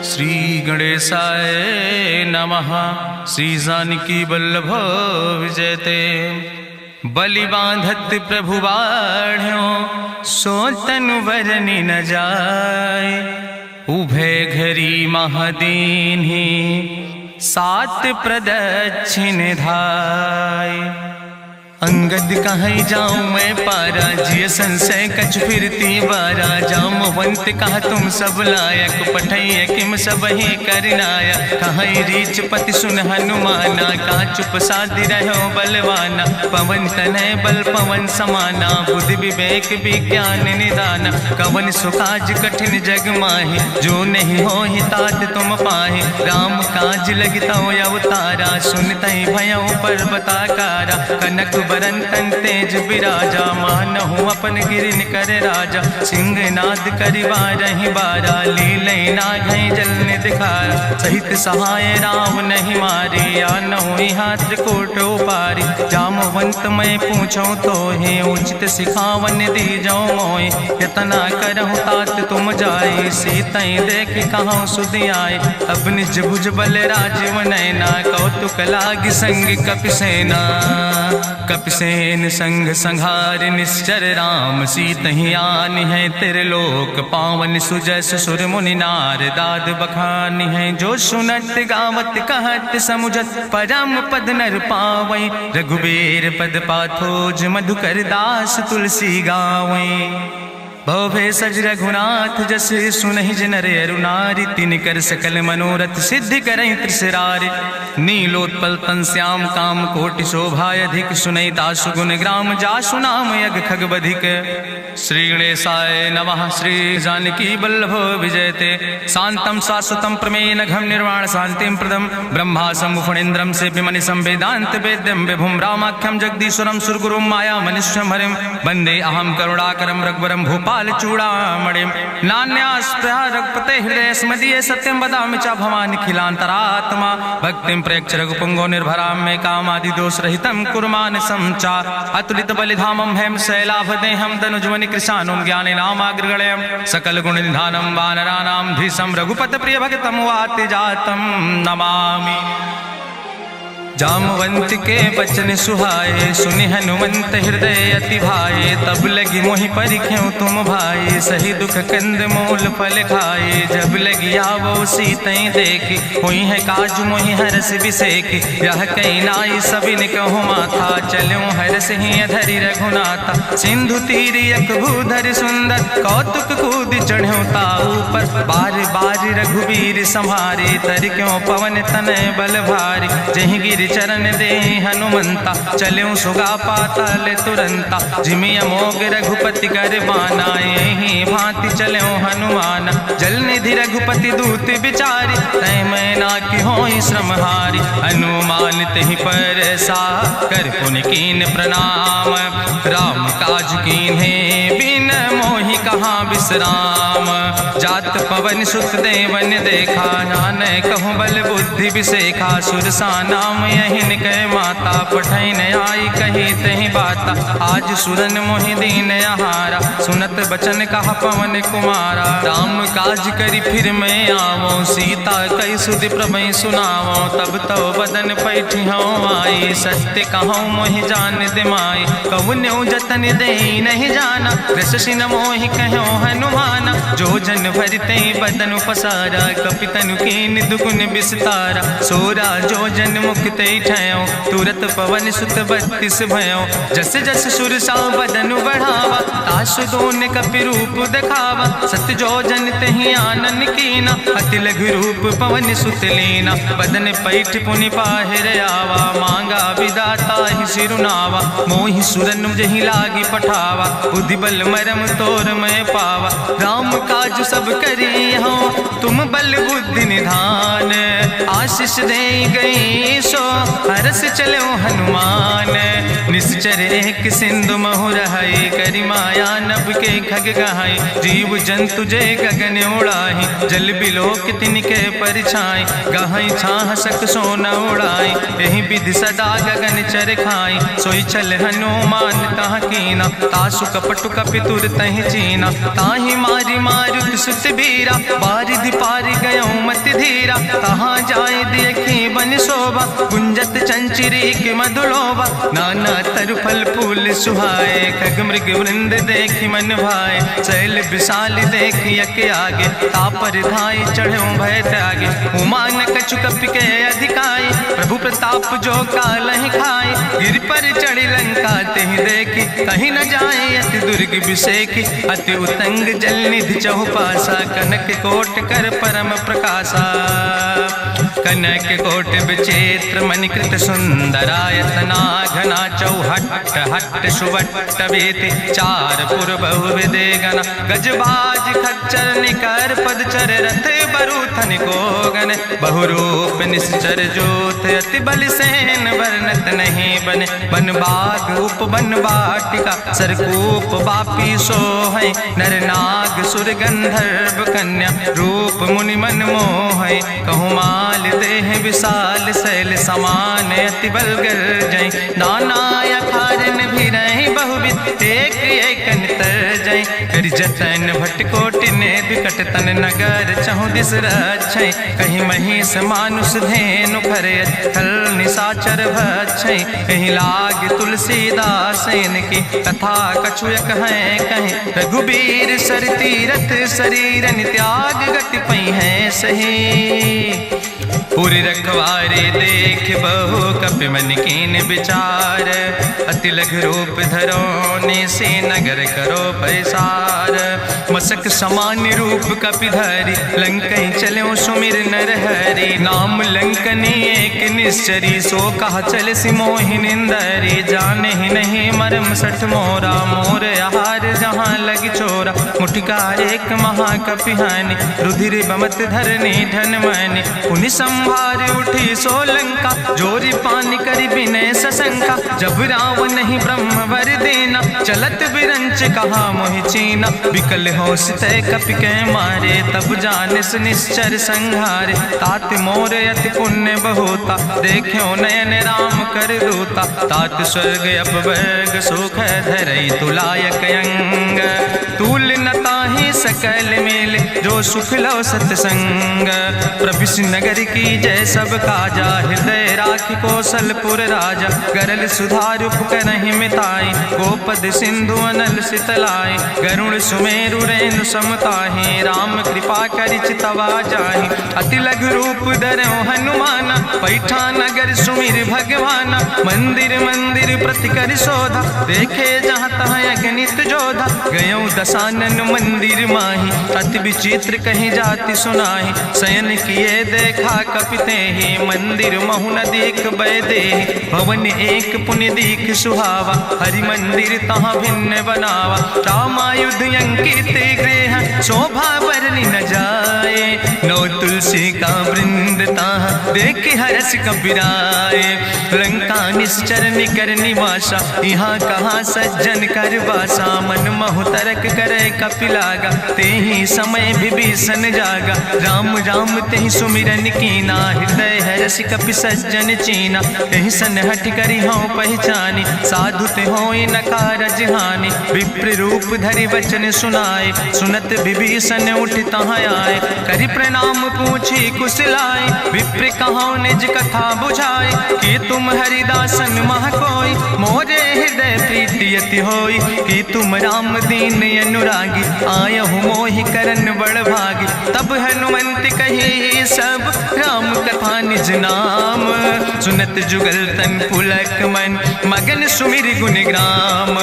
श्री गणेशाय नमः। श्री जानकी वल्लभ विजयते। बलि बांधत प्रभु बाढ़ो सो तनु बरनि न जाय। उभय घरी महादीन्हि सात प्रदक्षिण धाय। अंगद कहीं जाऊं मैं पारा जिय संशय कछ फिरती बारा। जामवंत कहा तुम सब लायक पठैय किम सब ही करनाया। कहीं रीच पति सुन हनुमाना कहा चुप साधि रहो बलवाना। पवन तनय बल पवन समाना बुद्धि विवेक विज्ञान निदाना। कवन सुकाज कठिन जग माहि जो नहीं हो ही तात तुम पाहि। राम काज लगितो अवतारा सुनतहि भयो पर्वताकारा। कनक बरन तन तेज विराजा मानहु अपन गिरिन कर राजा। सिंह नाद करिवा रही बारा लीलय नागहि जल दिखारा। सहित सहाय राम नहीं मारे आनहु यहाँ त्रिकोट उपारी। जामवंत मैं पूछो तो हे उचित सिखावन दी जाओ मोय। यतना करहु तात तुम जाए सीतई देख कहूँ सुधि आए। अब निज भुज बल राजीव नैना कौतुक लाग संग कपिसेना। कपिसेन संग संहार निश्चर राम सीतहि आनि है त्रिलोक पावन। सुजस सुर मुनि नार दाद बखानि है। जो सुनत गावत कहत समुझत परम पद नर पावै। रघुबीर पद पाथोज मधुकर दास तुलसी गावै। भवे सज रघुनाथ जस सुनहि जनर अरुनारि। तिनकर सकल मनोरथ सिद्धि करहि त्रिसरारि। नीलोत्पल तन श्याम काम कोटि शोभाय अधिक। सुनहि दासु गुण ग्राम जासु नाम यज्ञ खग बधिक। श्री गणेशाय नमः। श्री जानकी वल्लभ विजयते। शांतम शाश्वतम प्रमेय नघम निर्वाण शांतिम प्रदम। ब्रह्मा शंभुफणीन्द्रम सेव्यमणि संवेदांत वेद्यम विभुम रामाख्यम जगदीश्वरम सुरगुरुम माया मनीश्वरम हरिम। वंदे अहम करुणाकरम रघुवरम भूपाल चूड़ामणिम। नान्यास्पृहा रघुपते हृदय स्मदीये सत्यम वदामि च भवानिखिलांतरात्मा। भक्तिम प्रयच्छ रघुपुंगो निर्भराम मे कामादि दोष रहितम कुर्मान संचार। अतुलित बलिधामम हेम शैलाभदेहम तनुजवनि कृशानुम ज्ञाने नामाग्रगणयम। सकल गुण निधानम वानराणाम धीशम रघुपत प्रिय भक्तम वाति जातम नमामि। जामवंत के बचन सुहाए सुनि हनुमंत हृदय अति भाए। तब लगी मोहि परिख्यों तुम भाई सही दुख कंद मूल फल खाए। जब लगी आवो सीतई देखी हुई है काज मोहि हरस बिसेखी। यह कई नाई सबिन कहु माथा चलो हरस ही अधरि रघुनाथा। सिंधु तीर यक भूधर सुंदर कौतुक कूद चढ़ो ताऊ पर। बार बार रघुबीर संहारे तर क्यों पवन तनय बल भारी। जहि गिर चरण दे हनुमंता चलो सुगा पाताल तुरंता। जिमि अमोघ रघुपति कर बाना यही भांति चलो हनुमान। जल निधि रघुपति दूत बिचारी तय मैं ना कि होई श्रमहारी। हनुमान तहि पर सा कर पुनि कीन प्रणाम। राम काज कीन्हे बिन मोहि कहाँ विश्राम। जात पवन सुत देवन देखा नानय कहूँ बल बुद्धि विसेखा। सुरसा नाम यहिन कह माता पठैन आई कही तहि बाता। आज सुरन मोहि दीन आहारा सुनत बचन कहा पवन कुमारा। राम काज करी फिर मैं आवो सीता कई सुधि प्रभु सुनावो। तब तो बदन पैठी हूँ आई सत्य कहूँ मोहि जान दिमाई। कहुन्यु जतन दे नहीं जाना रससि न मोहि कहो हनुमाना। जो जन भरते बदन पसारा कपितनु कीन दुगुन विस्तारा। सोरा जो जन मुक्ते ठयो तुरत पवन सुत 32 भयो। जस जस सुरसा बदनु बढ़ावा तासु दोन कपि रूप दिखावा। सत जो जन तहि आनन कीना अति लघु रूप पवन सुत लीना। बदन पैठ पुनि पाहिर आवा मांगा विदाता ही सिरुनावा। मोहि सुरन जहि लागी पठावा बुद्धि बल मरम तोर मैं पावा। राम काज सब करी हो तुम बल बुद्धि निधान। आशीष दे गई सो हरस चलो हनुमान। निश्चर एक सिंधु महु रहाई करि माया नभ के खग गहाई। जीव जंतु जय गगन उड़ाही जल बिलोक तिनके परिछाई। गहाई छाह सक सोन उड़ाई यही विधि सदा गगन चर खाई। सोई चल हनुमान तह कीना तासु कपटु कपि तुर तहि चीना। ताहि मारी मारुत सुत बीरा बारिधि पारि गयो मति तहाँ जाए देखी बन शोभा, गुंजत चंचरी के मधुलोभा, नाना तरु फल फूल सुहाए, खग मृग वृंद देखी मन भाए, शैल विशाल देखी यके आगे, तापर धाई चढ़ो भय त्यागे, उमान कछु कपि के अधिकाई, प्रभु प्रताप जो कालहि खाए, गिर पर चढ़ी लंका तेहि देखी, कहीं न जाए अति दुर्ग विषेखी, अति उतंग जल निधि चहुपासा, कनक कोट कर परम प्रकाशा, कनक कोट विचित्र मणिकृत सुंदरायतना, घना चौहट्ट हट्ट सुवट्ट वेति, चार पुर बहु विदे गना, गजबाज खच्चर निकर पदचर, रथ बरूथन को गन, बहुरूप निश्चर जोत, अति बल सेन वर्णत नहीं बने, बन बाग उप बन बाटिका, सरकूप बापी सोहै, नर नाग सुर गंधर्व कन्या, रूप मुनि मन मोहै, कहूँ माल देह विशाल शैल समान, अति बल गर्जै, नाना अखारन भी रही बहुविध, एक एक नितर जै, कर जतन भटकोटि ने विकट तन नगर, चहु दिस रक्षै, कहीं महिष मानुष धेनु खरे, खल निशाचर भक्षै, कहीं लाग तुलसीदास इनकी, कथा कछुयक है कहीं, रघुबीर सर तीरथ शरीरन त्याग गति पई है सही, पूरी रखवारे देख बहु कपि मन कीन विचार, अति लघु रूप धरोने से नगर करो पैसार, मसक समान रूप कपि धरि, लंकई चलो सुमिर नर हरि, नाम लंकनी एक निश्चरी, सो कहा चल सिमोहि निंदरी, जाने ही नहीं मरम सठ मोरा, मोर आहार जहाँ लग चोरा, मुठिका एक महाकपिहानि, रुधिर बमत धरनी धन मनि, पुनि संभार उठी सोलंका, जोरी पानी करी विनय सशंका, जब रावण ही ब्रह्म वर देना, चलत बिरंच कहा मोहि चीना, विकल हो सितय कपि के मारे, तब जानिस निश्चर संहारे, तात मोर अति पुण्य बहुता, देखो नयन राम कर दूता, तात स्वर्ग अपवर्ग सुख धरई तुलायक अंग, तूल न ताहि सकल मेल, जो सुख लो सतसंग, प्रभिस नगर की जय सब काजा, हृदय राखि कौशलपुर राजा, गरल सुधार उपकरहि मिताई, गोपद सिंधु अनल सितलाई, गरुण सुमेरु रेणु समताहि, राम कृपा करि चितवा जाहि, अति लघु रूप धरौ हनुमाना, पैठा नगर सुमिर भगवाना, मंदिर मंदिर प्रति कर शोधा, देखे जहाँ तहाँ अगणित जोधा, गयौ दसानन मंदिर माही, अति विचित्र कहीं जाति सुनाही, शयन किए देखा कपिते ही, मंदिर महु न देख बैदे, भवन एक पुण्य दीख सुहावा, हरि मंदिर तहाँ भिन्न बनावा, रामायुध अंकित गृह, शोभा बरनी न जाए, नौ तुलसी का वृंद तहाँ देख हरस कपिराए, लंका निश्चर निकर निवासा, यहाँ कहाँ सज्जन कर बासा, मन महु तरक करे कपिलागा, ते ही समय विभीषण जागा, राम राम तेहि सुमिरन कीना, हृदय हरस कपि सज्जन चीना, एहि सन हट करी हूँ पहचानी, साधु ते होई न कारज हानि, विप्र रूप धरि वचन सुनाए, सुनत विभीषण उठ तहाँ आए, करि प्रणाम पूछी कुशलाए, विप्र कहाँ निज कथा बुझाए, कि तुम हरिदासन मह कोई, मोरे हृदय प्रीति अति होई, कि तुम राम दीन अनुरागी, आयहु मोहि करन बड़ भागी, तब हनुमंत कही सब राम कथा निज नाम, सुनत जुगल तन पुलक मन, मगन सुमिर गुण ग्राम,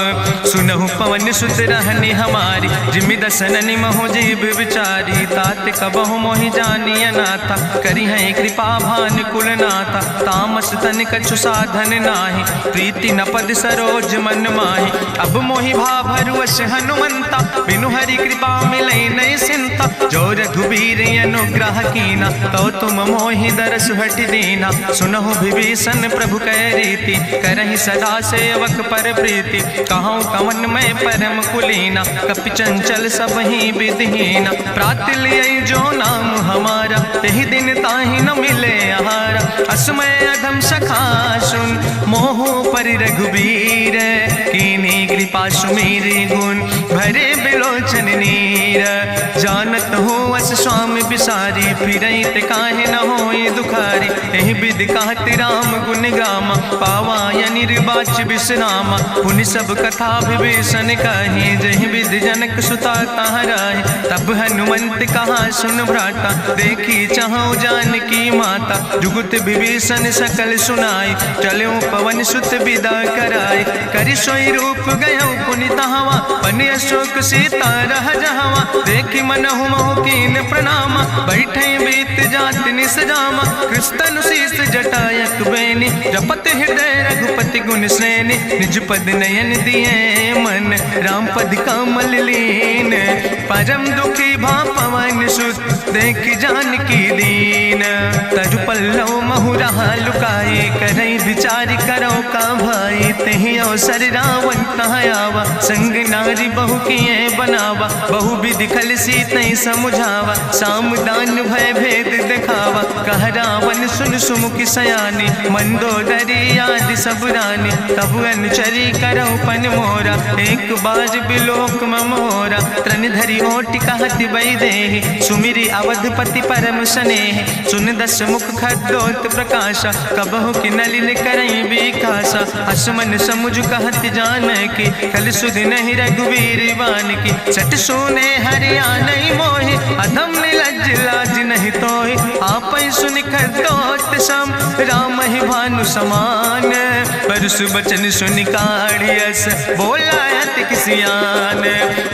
सुनहु पवन सुत रहनी हमारी, जिमि दसननि महु जीव विचारी, तात कबहु मोहि जानिय नाथा, करी है कृपा भान कुल नाथा, तामस तन कछु साधन नाही, प्रीति न पद सरोज मन माही, अब मोहि भाभरुवश हनुमंता, बिनु हरि कृपा मिलै नहीं सिंता, जो रघुबीर अनुग्रह कीना, तो तुम मोहि दरस हट दीना, सुनहु विभीषण प्रभु कै रीति, करहि सदा सेवक पर प्रीति, कहूँ कवन में परम कुलीना, कपि चंचल सब ही विधिहीना, प्रात लियै जो नाम हमारा, द्वारा, तेहि दिन ताहि न मिले आहारा। असमय अधम सखा सुन, मोह पर रघुबीर, कीन्ही कृपा सुमेरि गुण, भरे बिलोचन नीर। जानत हो अस स्वामी बिसारी, फिरई ते काहे न होए दुखारी। एहि विधि कहत राम गुण गामा, पावा निर्वाच विश्रामा। पुनि सब कथा विभीषण कही, जहि विधि जनक सुता तहराहि। तब हनुमंत कहा सुन भ्राता, देखी चाहु जानकी माता। जुगुत विभीषण सकल सुनाई, चलो पवन सुत विदा कराई। करि सोई रूप गयो पुनि तहवा, बन अशोक सीता रह जहवा। देखी मनहु महु कीन प्रणामा, बैठे बीत जात निस जामा। कृष्ण शीस जटायक बेनी, जपत हृदय रघुपति गुण श्रेणी। निज पद नयन दिए मन, राम पद कमल लीन। परम दुखी भा पवन सुत, देख जानकी दीन। तरु पल्लव महु रहा लुकाई, करई विचार करो का भाई। तेहि अवसर रावण तहाँ आवा, संग नारी बहु किए बनावा। बहु विधि खल सीतै समुझावा, साम दान भय भेद दिखावा। कह रावण सुन सुमुखी सयानी, मंदोदरी आदि सब रानी। तब अनुचरी करो पन मोरा, एक बार बिलोक मोरा। त्रन धरि ओटि कहत वैदेही, सुमिरी अवधपति परम स्नेह। सुन दस मुख खद्योत प्रकाशा, कबहु कि नलिन करई विकासा। असमन समुझ कहत जानकी, कल सुध नहीं रघुवीर बान की। सट सुने हरियाणई मोहि, अधम निलज्ज लाज नहीं तोहि। आपै सुन खद्योत सम, राम ही भानु समान। परसु बचन सुनि काढ़ियस, बोला अति किसियान।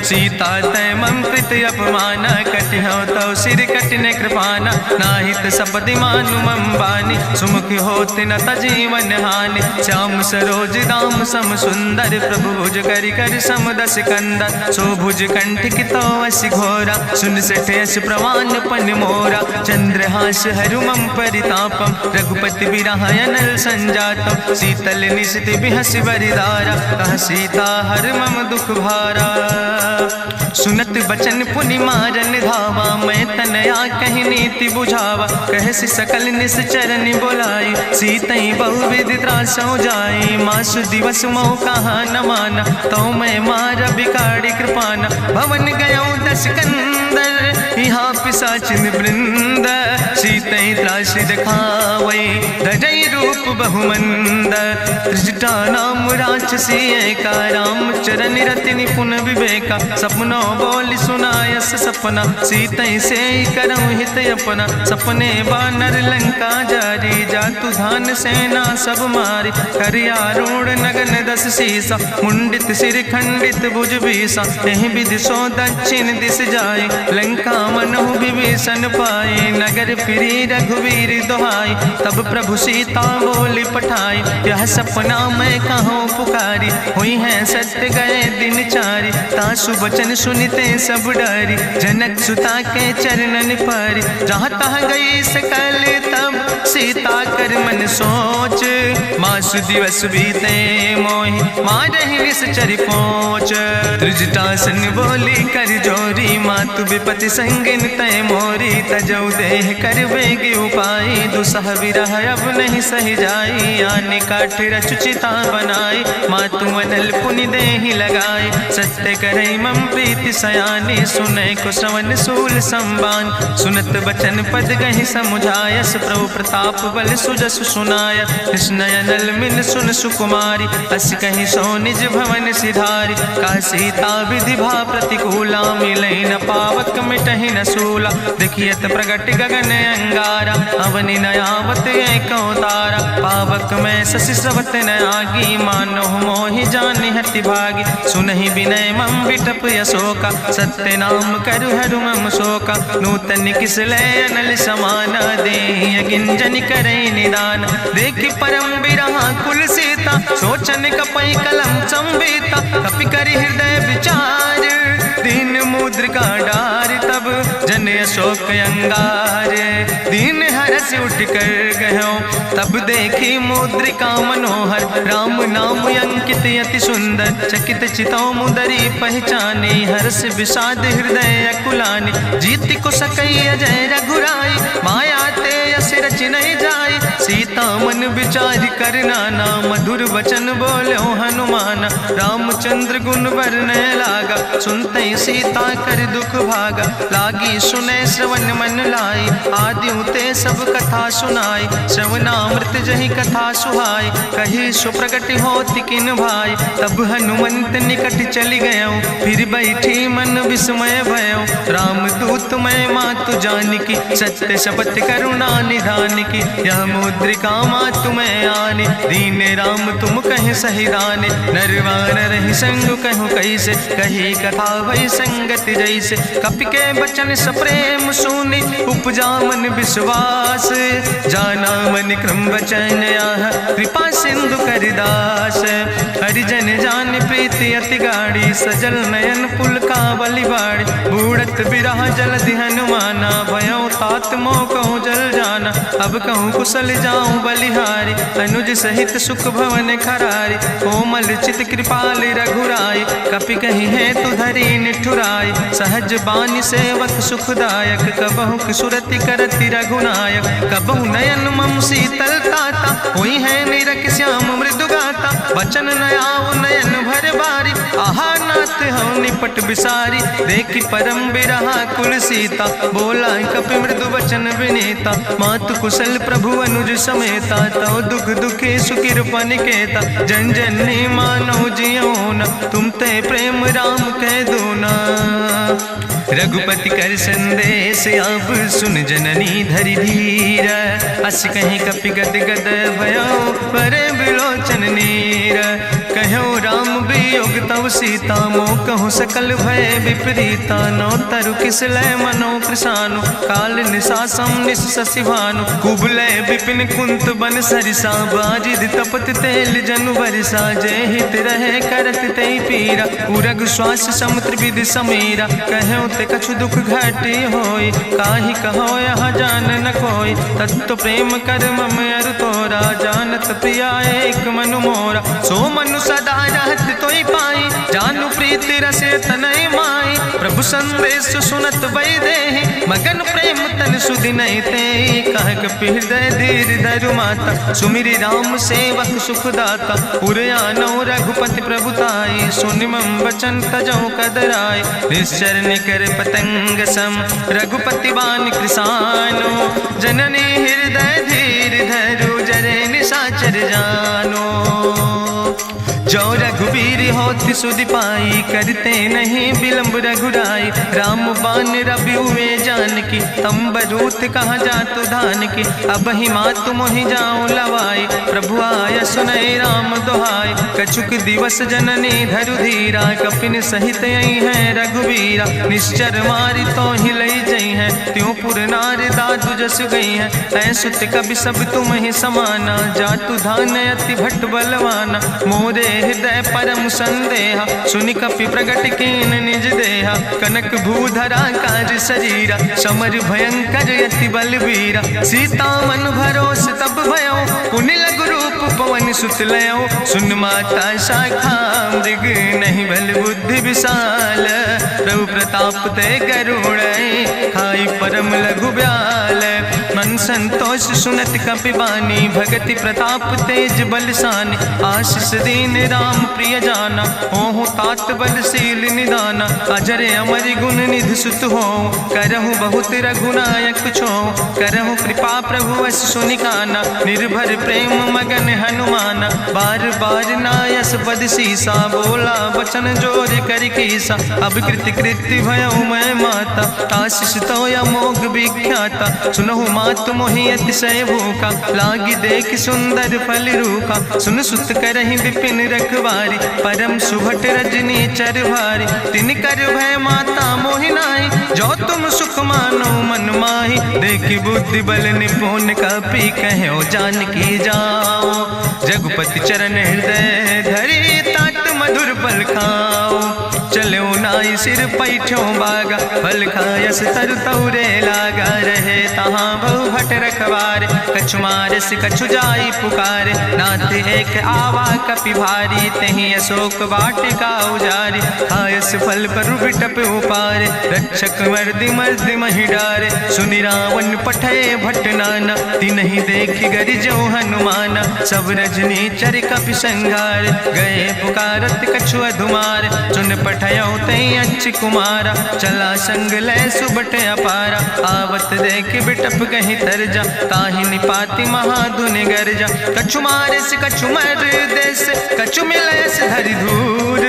सीता तै मम कृत अपमान, कटिहौ तौ सिर कटिन कृपाना। नाहित सपदि मानु मम बानी, सुमुख होत न तजीवन हानि। श्याम सरोज दाम सम सुंदर, प्रभु भुज करि कर सम दस कंदर। सो भुज कंठ कितो अस घोरा, सुन सेठ यस प्रवान पन मोरा। चंद्रहास हरु मम परितापम, रघुपति बिरह अनल संजातम। शीतल निशित बिहस बरिदारा, कह सीता हर मम दुख भारा। सुनत बचन पुनि मारन धावा, मैं तनया कहि नीति बुझावा। कहसि सकल निश्चरन बोलाई, सीतई बहुविधि त्रासौ जाई। मासु दिवस मोह कहा न माना, तो मैं मार बिकाड़ी कृपाना। भवन गयो दस कंदर, यहाँ पिशाचिन वृंद। सीतई त्रास दिखावै, धजई रूप बहुमंद। त्रिजटा नाम राक्षसी एका, राम चरण रति निपुण विवेका। सपनों बोल सुनायस सपना, सीतई से करऊँ हित अपना। सपने बानर लंका जारी, जातु धान सेना सब मारी। करियारूढ़ नगन दस सीसा, मुंडित सिर खंडित भुज बीसा। एहि विधि सो दक्षिण दिस जाए, लंका मनहु विभीषण पाए। नगर फिरी रघुवीर दुहाई, तब प्रभु सीता बोली पठाई। यह सपना मैं कहूँ पुकारी, हुई है सत्य गए दिन चारी। तासु वचन सुनते सब डरी, जनक सुता के चरणन परी। जहाँ तहाँ गई सकल तब, सीता कर मन सोच। मासु दिवस बीते मोहि, मारहि निश्चर पहुँच। त्रिजटासन बोली कर जोरी, मातु विपति संगिन तय मोरी। तजौ देह कर बेग उपाय, दुसह विरह अब नहीं सही जाई। आने काठ रचुचिता बनाई, मातु अनल पुनि देहि लगाई। सत्य करई मम प्रीति सयानी, सुनै को श्रवण सूल संबान। सुनत बचन पद गहि समुझायस, प्रभु प्रताप बल सुजस सुनाय। कृष्ण अनल मिन सुन सुकुमारी, अस कहि सो निज भवन सिधारी। का सीता विधि भा प्रतिकूला, मिलै न पावक मिटहि न सूला। देखियत प्रगट गगन अंगारा, अवनि न आवत एक तारा। पावक में शशि स्रवत न आगी, मानो मोहि जानि हति भागी। सुनहि विनय मम विटप यशोका, सत्य नाम करु हरु मम शोका। नूतन किस लय अनल समाना, देहि गिंजन करई निदान। देखी परम बिरहा कुल सीता सोचन कपई कलम संवेता कपि करि हृदय विचार दीन मुद्रिका डार तब जन अशोक अंगार दीन हरस उठ कर गयो तब देखी मुद्रिका मनोहर राम नाम अंकित अति सुंदर चकित चितौ मुदरी पहचानी हर्ष विषाद हृदय अकुलानी जीत को सकई अजय रघुराई माया ते यस रच नहीं जाई सीता मन विचार कर नाना मधुर वचन बोलो हनुमान रामचंद्र गुण वर्णय लागा सुनते सीता कर दुख भागा लागी सुने श्रवण मन लाई आदि उते सब कथा सुनाई श्रवणामृत जहि कथा सुहाई कही सुप्रगट होति किन भाई तब हनुमंत निकट चली गयो फिर बैठी मन विस्मय भयो राम दूत मैं मातु जानकी सत्य शपथ करुणा निधान की यह मुद्रिका मातु मैं आने दीन राम तुम कहे सही दाने नरवान रही संग कहूँ कैसे कही कथा वही संगत जैसे कपि के बचन सप्रेम सुनी उपजा मन विश्वास जाना मन क्रम वचन कृपा सिंधु करिदास हरिजन जान प्रीति अति गाड़ी सजल नयन पुल का बलिबाड़ी बूढ़त बिरह जलधि हनुमाना भयो तात मोह कहूँ जल जाना अब कहूँ कुशल जाऊँ बलिहारी अनुज सहित सुख भवन खरारी कोमल चित कृपाल रघुराई कपि कही है तु धरी निठुराई सहज बानी सेवक सुखदायक कबहु सुरति करति रघुनायक कबहु नयन मम शीतल ताता हुई है निरख श्याम मृदु गाता बचन नयाव नयन भर बारी आहा नाथ हम निपट बिसारी देखी परम बिरहा कुल सीता बोला कपि मृदु वचन विनीता मातु कुशल प्रभु अनुज समेता तव दुख दुखी सुकृपा निकेता जन जननी मानो जियो न तुम ते प्रेम राम कह दो ना रघुपति कर संदेश अब सुन जननी धरि धीर अस कहीं कपि गद गद भयो पर बिलोचन नीर कहो राम वियोग तव सीता मो कहूँ सकल भय विपरीता नो तरु किस लय मनो कृषानु काल निशासम निशि भानु कुबलय विपिन कुंत बन सरिसा बाजिद तपत तेल जनु बरिसा जय हित रहे करत ते पीरा उरग श्वास समुद्र विधि समीरा कहो ते कछु दुख घटी होई काहि कहो यहाँ जान न कोई तत्व प्रेम कर मम अरु तोरा जानत प्रिया एक मनु मोरा सो मनु सदा रहत तोई पाई जानु प्रीति रसे तनय माई प्रभु संदेश सुनत वै देहि मगन प्रेम तन सुधि नहीं ते कह कपि हृदय धीर धरु माता सुमिरि राम सेवक सुखदाता पुरयानो रघुपति प्रभुताई सुनि मम वचन तजौ कदराय निश्चर निकर पतंग सम रघुपति बान कृसानो जननी हृदय धीर धरु जरे निशाचर जानो जो रघुबीर होति सुधि पाई करते नहीं विलंब रघुराई राम बान रवि हुए जानकी तंबरूत कहा जातु धान की अब ही मातु मोहि जाऊं लवाई प्रभु आय सुनय राम दोहाई कछुक दिवस जननी धरु धीरा कपिन सहित यही है रघुबीरा निश्चर मारी तो ही लई जई है त्यों पुर नार दादु जस गई है ऐसुत कभी सब तुम ही समाना जातु धान अति भट्ट बलवाना मोरे हृदय परम संदेहा सुनि कपि प्रगट कीन निज देहा कनक भूधरा काज शरीरा समर भयंकर अति बलवीरा सीता मन भरोस तब भयो पुनि लघु रूप पवन सुत लयो सुन माता शाखा मृग नहीं बल बुद्धि विशाल प्रभु प्रताप ते गरुड़ खाई परम लघु ब्याल मन संतोष सुनत कपि बानी भगति प्रताप तेज बलसानी आशीष दीन राम प्रिय जाना हो तात बलशील निदाना अजर अमर गुण निधि सुत हो करहु बहुत रघुनायक छो करहु कृपा प्रभु अस सुनिकाना निर्भर प्रेम मगन हनुमाना बार बार नायस पद सीसा बोला वचन जोर कर कीसा अब कृति कृति भयो मैं माता आशीष तो अमोघ विख्याता सुनहु मातु मोहि अतिशय भूखा लागी देख सुंदर फल रूखा सुन सुत करहि विपिन रखवारी परम सुभट रजनी चरवारी तिन कर भय माता मोहि नाहि जो तुम सुख मानो मन माहि देखी बुद्धि बल निपुण कपि कहो जानकी जाओ। जगुपति चरण हृदय धरी तात मधुर फल खाओ। चलो नाई सिर पैठो बागा फल खायस तरु तौरे लागा। रहे तहाँ बहु भट रखवारे कछु मारस कछु जाई पुकारे। नाथ एक आवा कपि भारी तहीं अशोक वाटिका उजारी। खायस फल पर बिटप उपारे रक्षक मर्दि मर्दि महि डारे। सुनि रावण पठय भट नाना तिन्हि देखि गरिजो हनुमाना। सब रजनी चर कपि संघार गए पुकारत कछु अधुमार। चुन पठयो तई अच्छ कुमारा चला संग लय सुबट अपारा। आवत देख बिटप कहीं तरजा ताहि निपाति महाधुनि गर्जा। कछु मारिस कछु मर देस कछु मिलयस धरि धूर।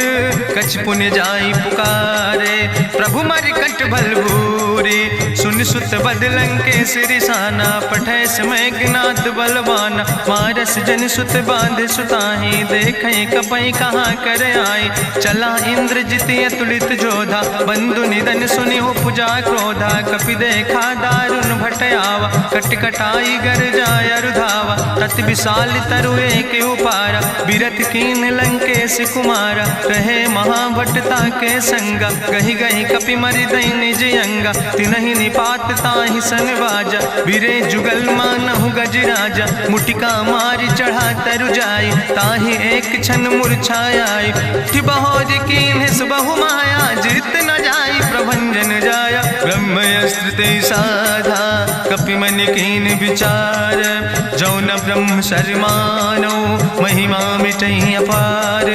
कछ पुण्य जाई पुकारे प्रभु मरि कंठ भल भूरी। सुन सुत बदलंके सिरि साना पठय समय ज्ञात बलवाना। मारस जन सुत बांध सुताही देखें कपई कहाँ कर आई। चला इंद्रजित अतुलित जोधा बंधु निधन सुनि उपजा क्रोधा। कपि देखा दारुण भट आवा कट कटाई गर जाय रुधावा। तत विशाल तरु एक उपारा बिरथ कीन लंकेश कुमारा। रहे महाभटता के संगा गही गही कपि मरि दई निज अंगा। तिनहि निपात ताहि सन बाजा बिरे जुगल मानहु गजराजा। मुटिका मारि चढ़ा तरु जाई ताहि एक क्षण मूर्छाई। बहोर कीन बहु माया जीत न जाई प्रभंजन जाया। ब्रह्मस्त्र ते साधा कपि मन कीन विचार। जौन ब्रह्म शर्मानो महिमा मिटई अपार।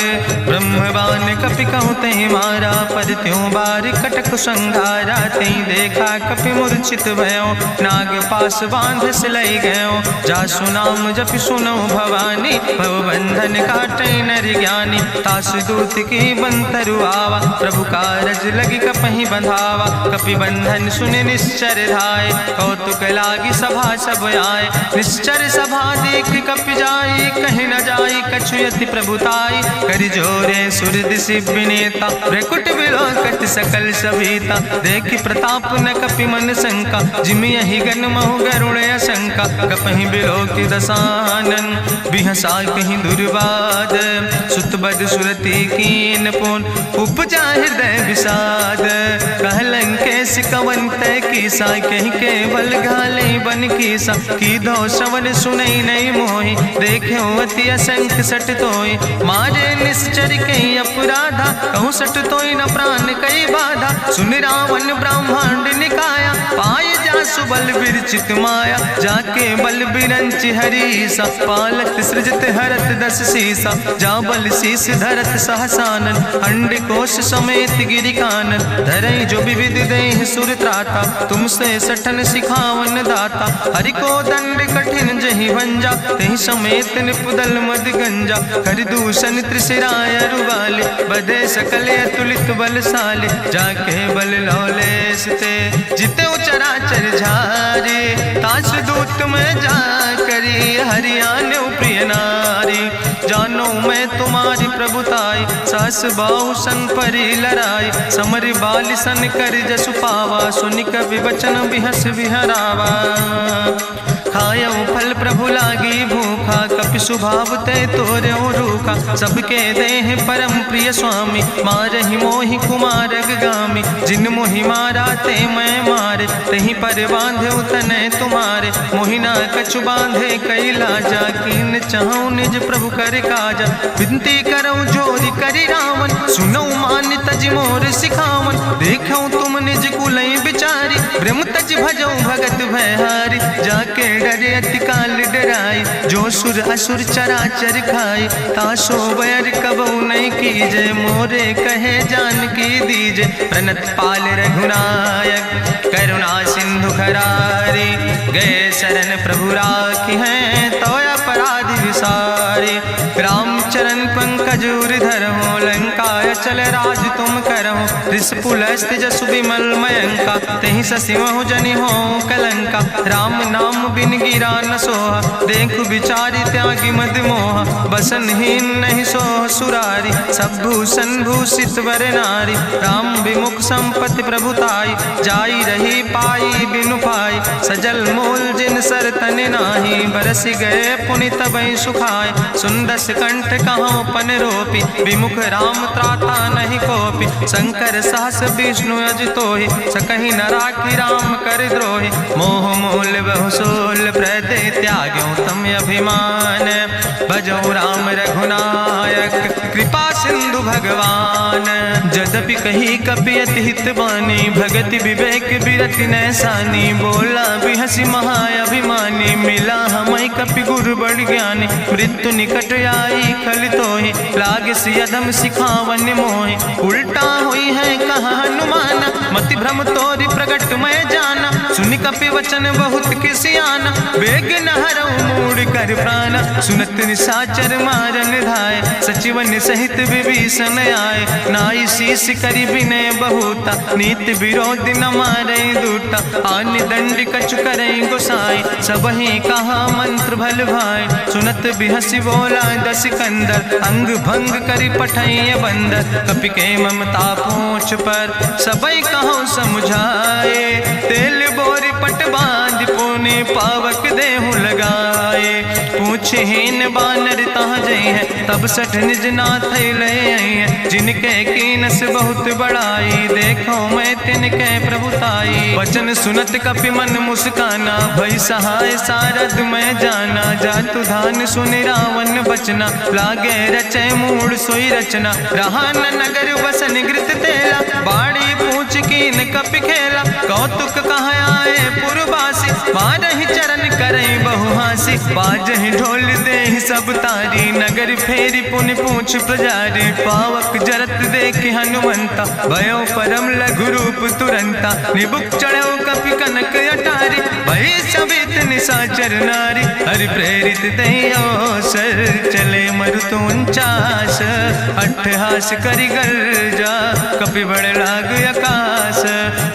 ब्रह्मवान कपि कहु तहि मारा पद त्यों बार कटक संघारा। तई देखा कपि मूर्छित भयो नाग पास बांध सिलई गयो। जासु नाम जपि सुनो भवानी भव बंधन काटई नर ज्ञानी। तास दूत की बंतरु आवा प्रभु कारज लगी कपहि बंधावा। कपि बंधन सुनि निश्चर धाय कौतुक लागी सभा सब आए। निश्चर सभा देख कपि जाई कहीं न जाई कछु यति प्रभुताई। करि जोरे सुर दिसि विनेता ब्रकुट विलोकट सकल सभीता। देखि प्रताप न कपि मन शंका जिमि यहि गन महु गरुण शंका। कपहि बिलोकि दसानन बिहसा कहीं दुर्वाद। सुत बद सुरति कीन पुन उपजा हृदय विषाद। कहलंकेश कवन तय कीसा कहीं केवल घाले बन कीसा। की दो श्रवण सुनई नहीं मोहि देखे अति असंख्य सट तोय। मारे निश्चर कई अपराधा कहूँ सट तोय न प्राण कई बाधा। सुन रावण ब्रह्मांड निकाया पाय जासु बल विरचित माया। जाके बल बिरंचि हरीसा पालक सृजत हरत दस सीसा। जा बल शीस धरत सहसानन अंड कोश समेत गिरि कानन। धरई जो विविध देह सुर त्राता तुमसे सठन सिखावन दाता। हरि को दंड कठिन जहि भंजा तहि समेत निपुदल मद गंजा। हरि दूषण त्रिशिराय रुवाले बधे सकल अतुलित बलशाले। जाके बल लौलेस ते जिते चराचर झारे। तास दूत में जा करी हरियाणा प्रिय नारी। जानो मैं तुम्हारी प्रभुताई सहस बाहु सन परी लड़ाई। समर बाल सन कर जसु पावा सुनि कवि वचन बिहस विहरावा। खायो फल प्रभु लागी भूखा कपि स्वभाव ते तोर्यो रूखा। सबके देह परम प्रिय स्वामी मारहि मोहि कुमारग गामी। जिन मोहि मारा ते मैं मारे तहीं पर बांधे तने तुम्हारे। मोहिना कछु बांधे कई लाजा कीन चाहूं निज प्रभु कर काजा। विनती करऊं जोरी करि रावण सुनऊ मान तज मोर सिखावन। देखऊं तुम निज कुलई बिचारी ब्रह्म तज भजऊं भगत भयहारी। जाके डरे अति काल डराई जो सुर असुर चराचर खाई। तासो बैर कबऊ नहीं कीजे मोरे कहे जानकी दीजे। प्रणत पाल रघुनायक करुणा सिंधु खरारी। गए शरण प्रभु राखी हैं तो अपराध विसारी। रामचरण पंकज उर्धर हो लंका चल राज तुम करहो। त्रिशूलस्थ जसु विमल मयंका तहि ससिमहु जनि हो कलंका। राम नाम बिन गिरा न सोहा देखु विचारि त्यागी मद मोहा। बसनहीन नहीं सोह सुरारी सब भूषण भूषित वर नारी। राम विमुख संपत्ति प्रभुताई जाई रही पाई बिनु पाई। सजल मूल जिन सर तन नाही, बरस गए पुनि तबई सुखाए। सुंदस कंठ कहो पन रोपी, विमुख राम त्राता नहीं कोपी। शंकर सहस विष्णु अजितोहि, सकहि न राखी राम कर द्रोहि। मोह मूल बहु सोल प्रदे, त्याग्यो तम अभिमान। भजो राम रघुनायक, कृपा सिंधु भगवान। जदपि कही कपि अति हित बानी, भगति विवेक बिरति नैसानी। बोला बिहसी महाअभिमानी, मिला हमें कपि गुरु बड़ ज्ञानी। मृत्यु निकट आई खल तोहि, लागे सियदम सिखावन मोहि। उल्टा हुई है कहा हनुमाना, मति भ्रम तोरि प्रगट मैं जाना। सुनि कपि वचन बहुत किसियाना, वेग न हरऊ मूढ़ कर प्राण। सुनत निशाचर मारन धाय, सचिवन सहित विभीषण आए। नाई शीस करि विनय बहुता, नीति विरोध न मारे दूता। आनि दंड कछु करे गोसाई, सबहि कहा मंत्र भल भाई। सुनत बिहसी बोला दस कंदर, अंग भंग करि पठैय बंदर। कपि के ममता पूछ पर, सबई कहो समुझाए। तेल बोरी पट बांध पुनि, पावक देहु लगाए। पूछहीन बानर तहाँ जई है, तब सठ निज नाथ लय है। जिनके कीनस बहुत बड़ाई, देखो मैं तिनके प्रभुताई। वचन सुनत कपि मन मुस्काना, भई सहाय सारद मैं जाना। जातु धान सुनि रावण बचना, लागे रचे मूढ़ सोई रचना। रहा न नगर बसन घृत तेला, बाड़ी पूछ कीन कपि खेला। कौतुक कहाँ आए पुरवासी, मारहि चरण करई बहु हासी। बाजहि ढोल देहि सब तारी, नगर फेरी पुनि पूछ प्रजारी। पावक जरत देख हनुमंता, भयो परम लघु रूप तुरंता। निबुक चढ़ो कपि कनक अटारी, भई सबित निशाचर नारी। हरि प्रेरित दयो सर, चले मरुत 49। अट्ठहास करि गर्जा, कपि बड़ लाग आकाश।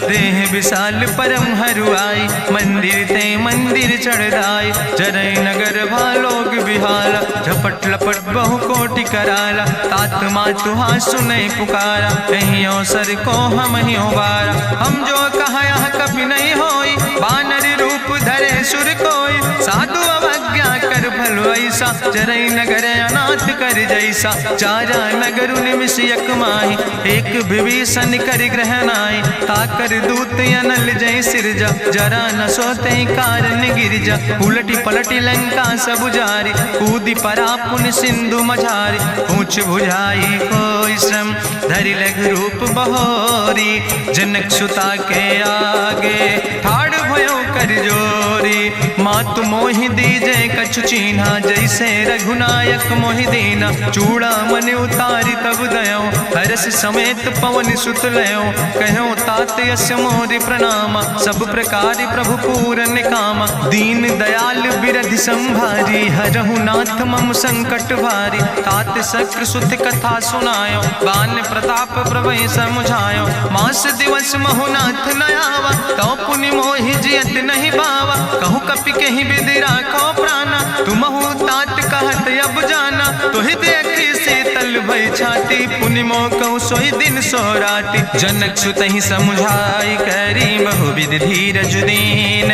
देह विशाल परम हरुआई, मंदिर ते मंदिर चढ़ाई। जरई नगर भालोग बिहाला, झपट लपट बहु कोटि कराला। तात मातु हाँ सुनई पुकारा, कहियो सर को हम ही बारा। हम जो कहा यह कभी नहीं होई, बानर रूप धरे सुर कोई। साधु अवज्ञा कर भलो ऐसा, जरई नगर अनाथ कर जैसा। चारा नगर निमिष यक माही, एक विभीषण कर ग्रह नाई। ताकर दूत अनल जय सिरजा, जरा न सोते कारण गिरजा। उलटी पलटी लंका सब जारी, कूदी परा पुन सिंधु मझारी। पूछ बुझाई कोई श्रम, धरि लघु रूप बहोरी। जनक सुता के आगे, ठाड़ भयो कर जोरी। मातु मोहि दीजे कछु चीन्हा, जैसे रघुनायक मोहि दीना। चूड़ा मन उतारी तब दयो, हरस समेत पवन सुत लयो। कहो तात यस मोरि प्रणामा, सब प्रकार प्रभु पूरन कामा। दीन दयाल बिरधि संभारी, हरहु नाथ मम संकट भारी। तात शक्र सुत कथा सुनायो, बान प्रताप प्रभय समुझायो। मास दिवस महु नाथ न आवा, तो पुनि मोहि जियत नहीं बावा। कहु कपि कहीं विधि राखो प्राणा, तुमहु तात कहत अब जाना। तुहि देखी शीतल भई छाती, पुनि मोह कहु सोई दिन सो राति। जनक सुतहि समुझाई, करी बहु विधि धीरज दीन।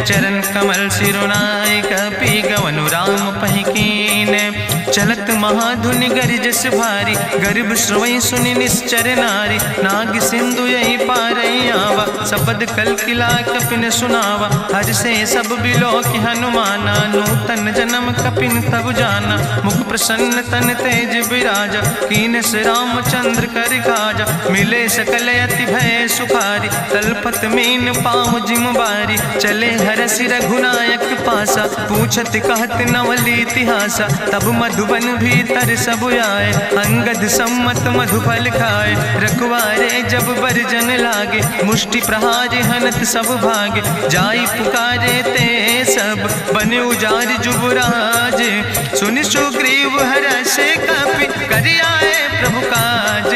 चरण कमल सिरुनाई, कपि गवनु राम पहि कीन। चलत महाधुनि गरिजस भारी, गर्भ श्रवई सुनि निश्चर नारी। नाग सिंधु यही पारई आवा, सपद कल किला कपिन सुनावा। हर से सब बिलो कि हनुमाना, नूतन जन्म कपिन तब जाना। मुख प्रसन्न तन तेज विराजा, कीनस रामचंद्र कर काजा। मिले सकल अति भय सुखारी, तलपत मीन पाँव जिम बारी। चले हरसि रघुनायक पासा, पूछत कहत नवल इतिहासा। तब मधुबन भीतर सब आए, अंगद सम्मत मधुफल खाए। रखवारे जब बरजन लागे, मुष्टि प्रहार हनत सब भागे। जाई पुकारे ते सब, बने उजार जुबराज। सुनि सुग्रीव हरषे कपि, करि आए प्रभु काज।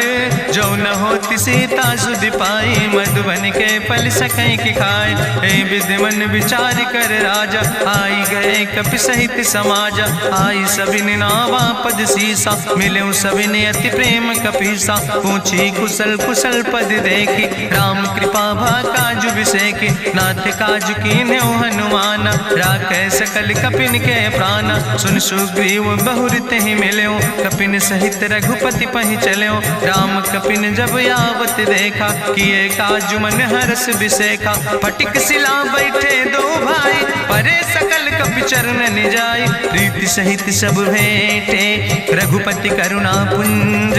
जो न होत होती सीता सुधि पाई, मधुबन के फल सकै की खाए। हे विधि मन विचार कर राजा, आई गए कपि सहित समाजा। आई सबिन नावा पद सीसा, मिले सबिन अति प्रेम कपीसा। पूछी कुशल कुशल पद देखी, राम कृपा भा काजु विसेकी। नाथ काजु कीन्हे हनुमान, राखै सकल कपिन के प्राण। सुन सुग्रीव बहुर तेहि मिल्यो, कपिन सहित रघुपति पहि चल्यो। राम कपिन जब आवत देखा, किए काजु मन हरस बिसेखा। फटिक सिला बैठे दो भाई, परे सकल कपि चरण जाय। प्रीति सहित सब भेंटे, रघुपति करुणा पुंज।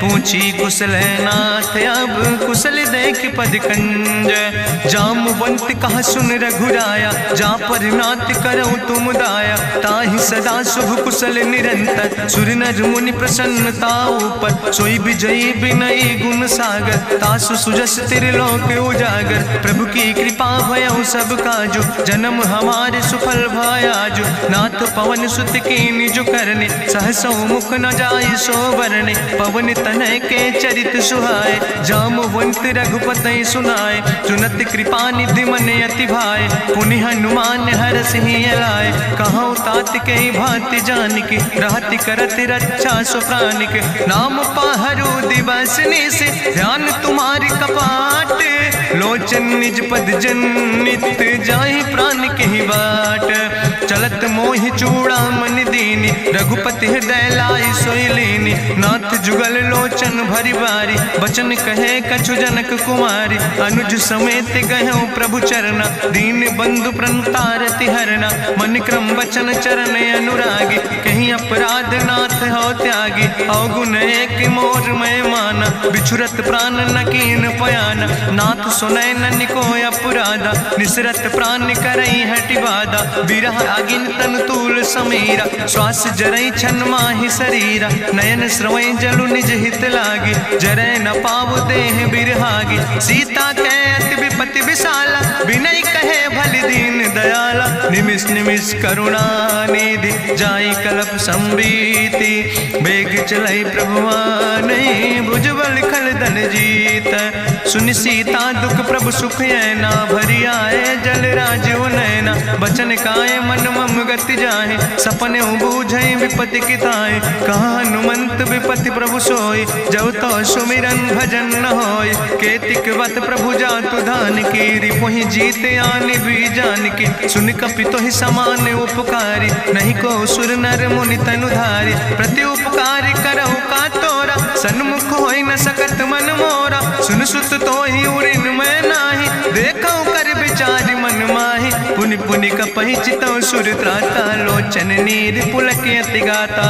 पूछी कुशल नाथ, अब कुशल देख पद कंज। जामवंत कहा सुन रघुराया, जा पर नाथ करऊँ तुम दाया। ताहि सदा शुभ कुशल निरंतर, सुर नर मुनि प्रसन्नता ऊपर। सोई विजयी विनयी गुण सागर, तासु सुजस त्रिलोक उजागर। प्रभु की कृपा भयउ सब काजु, जन्म हमारे सुफल भयाजु। नाथ पवन सुत की निज करने, सहसो मुख न जाय सो बरने। पवन तनय के चरित सुहाए, जामवंत रघुपति सुनाए। चुनत कृपा निधि मन अति भाए, पुनि हनुमान हरस ही लाए। कहूँ तात के भांति जान के, रहति करत रक्षा सो प्राण के। नाम पाहरु दिवस से, ध्यान तुम्हारी कपाट। लोचन निज पद जनित, जाहि प्राण के ही बाट। चलत मोहि चूड़ामणि दीनी, रघुपति हृदय लाई सोई लीनी। नाथ जुगल लोचन भरि बारी, बचन कहे कछु जनक कुमारी। अनुज समेत गयो प्रभु चरना, दीन बंधु प्रणतारति हरना। मन क्रम बचन चरण अनुरागी, कहीं अपराध नाथ हो त्यागी। अवगुण एक मोर मैं माना, बिछुरत प्राण न कीन पयाना। नाथ सुनय नन को अपराधा, निसरत प्राण करई हटि बाधा। बिरह अगिन तन तूल समीरा, श्वास जरई छन माहि शरीरा। नयन श्रवै जलु निज हित लागी, जरै न पाव देह बिरहागी। सीता के अति विपति विशाला, विनय कहे भलि दीन दयाला। निमिष निमिष करुणा निधि, जाई कलप संबीति। बेग चलै प्रभुआनै, भुजबल खलदन जीत। सुनि सीता दुख प्रभु सुख ऐना, भरि आए जल राज उनैना। बचन काए मन मम गति जाहे, सपने बूझै विपति किताए। कहा हनुमंत विपति प्रभु सोई, जब तो सुमिरन भजन न होय। केतिक वत प्रभु जातु धान की, रिपुहि जीत आने भी जान की। सुन कपि तोहि समान उपकारी, नहीं को सुर नर मुनि तनुधारी। प्रति उपकारी करहु का तोरा, सन्मुख होई न सकत मन मोरा। सुन सुत तोहि उरिन मैं नाही, देखौ कर विचार मन माही। पुनि पुनि कपहि चितौ सुर त्राता, लोचन नीर पुलक अति गाता।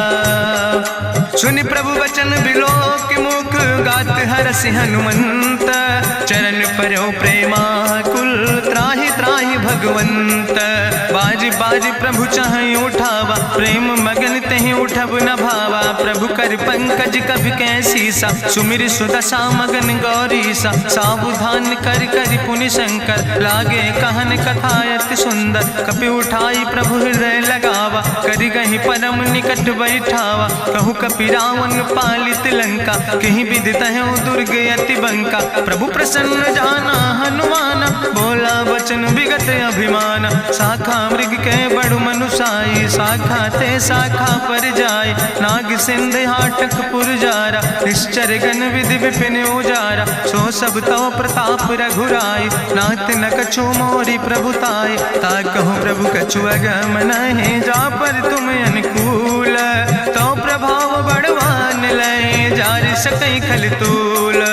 सुनि प्रभु वचन बिलोक मुख, गात हरसि हनुमंत। चरण पर्यो प्रेमाकुल, त्राहि त्राहि भगवंत। बाज बाज प्रभु चाहि उठावा, प्रेम मगन तेहि उठब न भावा। प्रभु कर पंकज कभि कैसीसा, सुमिर सुदशा मगन गौरीसा। सावधान कर कर पुनि शंकर, लागे कहन कथा अति सुंदर। कपि उठाई प्रभु हृदय लगावा, करि गहि परम निकट बैठावा। कहु कपि रावण पालित लंका, कहीं विधि तहु दुर्ग अति बंका। प्रभु प्रसन्न जाना हनुमाना, बोला वचन विगत अभिमान। शाखा मृग के बड़ु मनुसाई, शाखा ते शाखा पर जाय। नाग सिंध हाटक पुरजारा, निश्चर गण विधि विपिन उजारा। सो सब तव प्रताप रघुराई, नाथ न कछु मोरी प्रभुताई। ताकहु प्रभु कछु अगम नहीं, जा पर तुम अनुकूल। तो प्रभाव बड़वान लय, जार सकई खल तूल।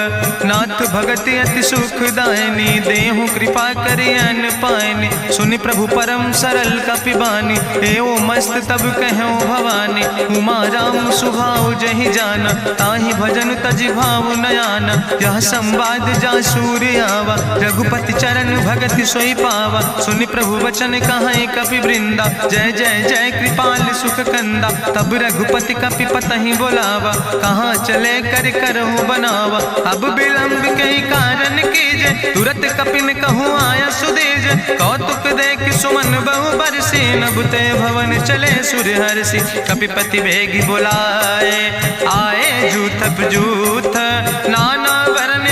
नाथ भगति अति सुखदायनी, देहु कृपा करि अन पायनी। सुनि प्रभु परम सरल कपिबानी, एवं मस्त तब कहूँ भवानी। उमा राम सुभाव जहि जाना, ताहि भजन तजि भाव नयाना। यह संवाद जा सूर्य आवा, रघुपति चरण भगति सोई पावा। सुनि प्रभु वचन कहाई कपि वृंदा, जय जय जय कृपाल सुख कंदा। तब रघुपति कपि पतहि बोलावा, कहाँ चले कर करहु बनावा। अब विलंब कई कारण कीजे, तुरत कपिन कहूँ आया सुदेज। कौतुक देख सुमन बहु बरसी, नभुते भवन चले सुर हर्षि। कपिपति वेगी बुलाए, आए जूथ जूथ नाना वरण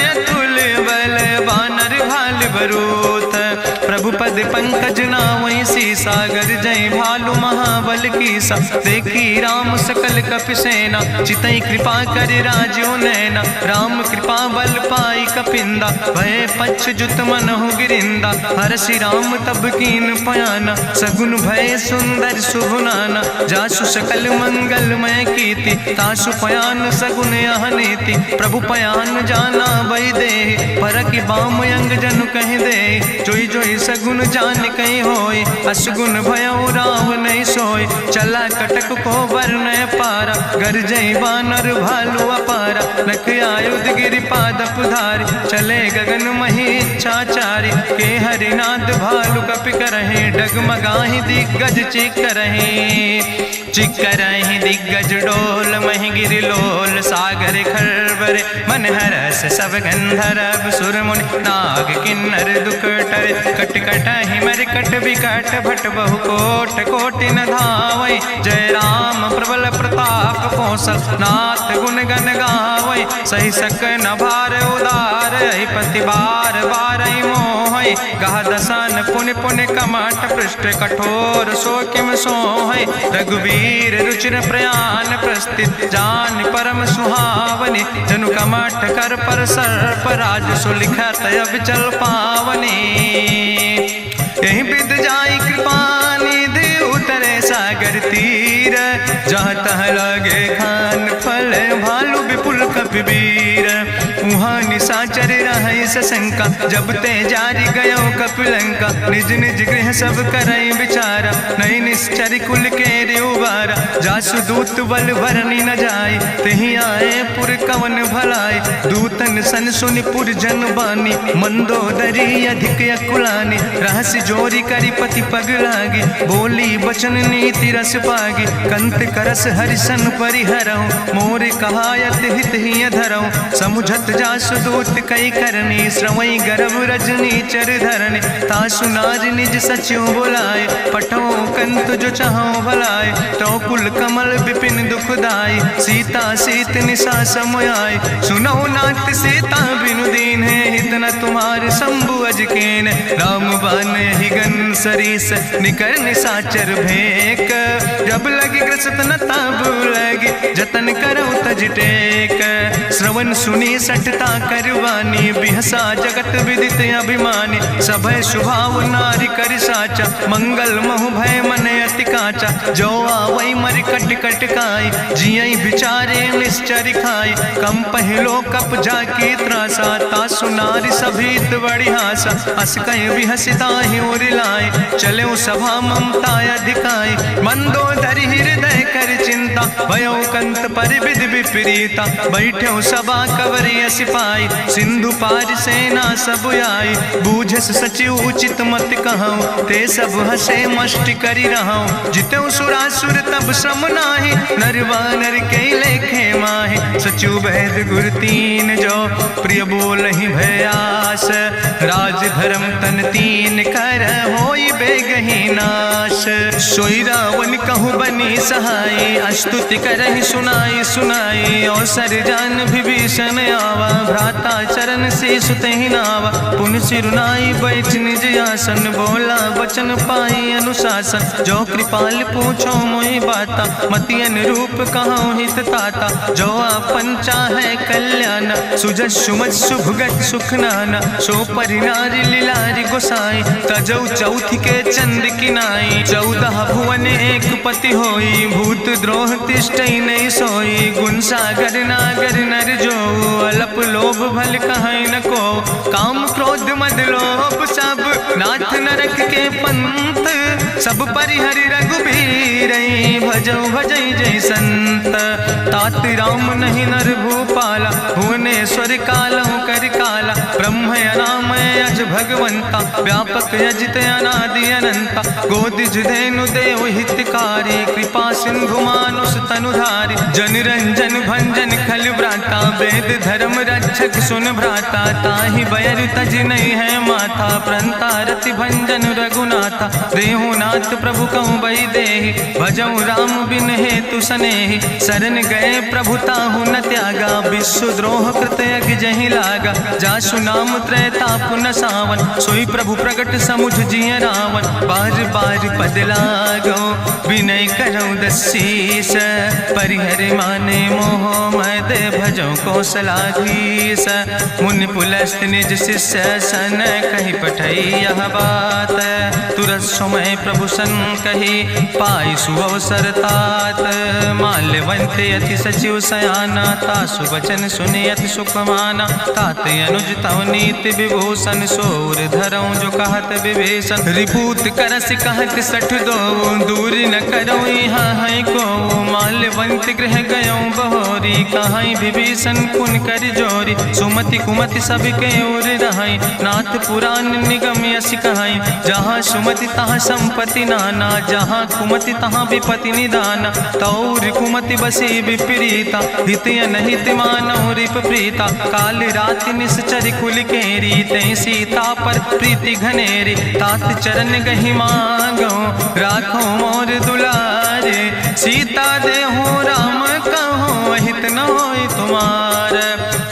प्रभुपद पंकज नावै सागर जय भालु महाबल कीसा। देखी राम सकल कपि सेना चितई कृपा कर राजो नैना। राम कृपा बल पाई कपिंदा भय पक्ष जुत मनहु गिरिंदा। हरषि राम तब कीन पयाना सगुन भय सुंदर शुभ नाना। जासु सकल मंगलमय कीर्ति तासु पयान सगुन यह नीति। प्रभु पयान जाना बई दे परखि बाम अंग जनु कहि दे। जोई जोई सगुन जान कहि होय असगुन भयो राव नहीं सोय। चला कटक को वर्ण पारा गरजई बानर भालू अपारा। नख आयुध गिरि पादप धारि चले गगन मही इच्छाचारि। के हरिनाद भालू कपि करहि डगमगाहि दिग्गज चिकरहि दिग्गज डोल महि गिरि लोल। सागर खरबर मन हरस सब गंधर्व सुर मुनि नाग किन्नर दुख टरे। कट कटहि मरकट विकट भट बहु कोट कोटि न धावै। जय राम प्रबल प्रताप कौशल नाथ गुण गण गावै। सही सक न भार उदार पति बार बार मोहै। गह दसन पुनि पुनि कमठ पृष्ठ कठोर सो किम सोहै। रघुवीर रुचिर प्रयाण प्रस्थित जान परम सुहावनी। जनु कमठ कर पर सर्प राज सुलिखत अविचल पावनी। यही विद जाई कृपा निधि उतरे सागर तीर। जहाँ तह लगे खान फल भालू विपुल कपिवीर। उहाँ निशाचर रहै सशंका जब ते जारी गयो कपिलंका। निज निज गृह सब करई विचारा नहीं निश्चर कुल के उबारा। जासु दूत बल भरनी न जाय तेहि आए पुर कवन भलाई। दूतन सन सुनि पुर जन बानी मंदोदरी अधिक अकुलानी। रहस्य जोरी करी पति पग लागी बोली बचन नीति रस पागी। कंत करस हरिसन परिहरऊँ मोर कहायत हित ही धरऊँ। समुझत जासु दूत कई करनी श्रवई गर्भ रजनी चर धरनी। तासु नाज निज सचिव बुलाए पठो कंत जो चाहो भलाए। तो कुल कमल विपिन दुखदाई सीता सीत निशा समयाय। सुनो नाथ सीता बिनु दीन है हित न तुम्हार शंभु अजकेन। राम बान ही गन सरीस निकर निशाचर भेक। जब लगी ग्रसत न तब लगी जतन करो तज टेक। श्रवण सुनी सठता करवानी बिहसा जगत विदित अभिमानी। सभय शुभाव नारी कर साचा मंगल महु भय मन अति काचा। जो आवै मर कट कट खाई जियई बिचारे निश्चर खाई। कम पहलो कप जाकी त्रासा तासु नारी सभीत बड़ी हासा। अस कहीं बिहसिता ही उरिलाए चले सभा ममता अधिकाई। मंदोदरी हृदय कर चिंता भयो कंत पर विधि विपरीता। बैठो सभा कवरिय सिपाही सिंधु पार सेना सब आई। बूझस सचिव उचित मत कहूँ ते सब हसे मष्ट करी रहूँ। जितेऊ सुरासुर तब श्रम नाही नर वानर के लेखे माहे। सचिव वैद गुर तीन जो प्रिय बोल ही भयास। राज धर्म तन तीन कर होई बेगही नाश। सोई रावण कहूँ बनी सहाय अस्तुति करहि सुनाई सुनाई। अवसर जान विभीषण आवा भ्राता चरण से सुतहि नावा। पुन सिरुनाई बैठ निज आसन बोला वचन पाई अनुशासन। जो कृपाल पूछो मोहि बाता मति अनुरूप कहूँ हित ताता। जो आपन चाहे कल्याण सुजस सुमत शुभगत सुख नाना। सो परिनारी लीलारी गोसाई तजौ चौथ के चंद किनाई। 14 भुवन एक पति होई भूत द्रोह तिष्ठई नहीं सोई। गुण सागर नागर नर जो अलप लोभ भल कहीं न को। काम क्रोध मद लोभ सब नाथ नरक के पंथ। सब परिहरि रघुबीर भजौ भजई जय संत। तात राम नहीं नर भूपाला भुवनेश्वर कालहु कर काला। ब्रह्म राम अज भगवंता व्यापक यजित अनादि अनंता। गोदिज धेनु देव हितकारी कृपा सिंधु मानुष तनुधारी। जन रंजन भंजन खल व्राता वेद धर्म रक्षक सुन भ्राता। ताहि बयर तज नहीं है माथा प्रंता रति भंजन रघुनाथा। देहु नाथ प्रभु कहूँ बई देहि भजऊ राम बिन हेतु सनेहि। शरण गए गए प्रभुताहु न त्यागा, विश्वद्रोह कृत यज्ञ जहि लागा। जासु नाम त्रैताप न सावन, सोई प्रभु प्रगट समुझ जिय रावण। बार बार पद लागो विनय करऊँ दसीस, परिहर माने मोह मद भजो कौशलाधीश। मुनि पुलस्त निज शिष्य सन, कही पठई यह बात। तुरत समय प्रभु सन कही, पाई सुअवसर तात। माल्यवंत अति सचिव सयाना, तासु वचन सुनि अति सुख माना। तात अनुज तव नीति विभूषण, सोर धरऊँ जो कहत विभीषण। रिपूत करस कहत सठ दो, दूर न करो यहाँ है को। माल्यवंत गृह गयों बहोरी, कहाई विभीषण पुन कर जोरी। सुमति कुमति सबके ओर रहाई, नाथ पुराण निगम यस कहाई। जहाँ सुमति तहाँ संपत्ति नाना, जहाँ कुमति तहाँ विपति निदाना। तौर कुमति बसी विपरीता, हित अनहित मानव रिप प्रीता। काल रात निश्चर कुल केरी, तै सीता पर प्रीति घनेरी। तात चरण गहि मांगो, राखो मोर दुलारे। सीता देहो राम कहो, अहित न होय तुम्हार।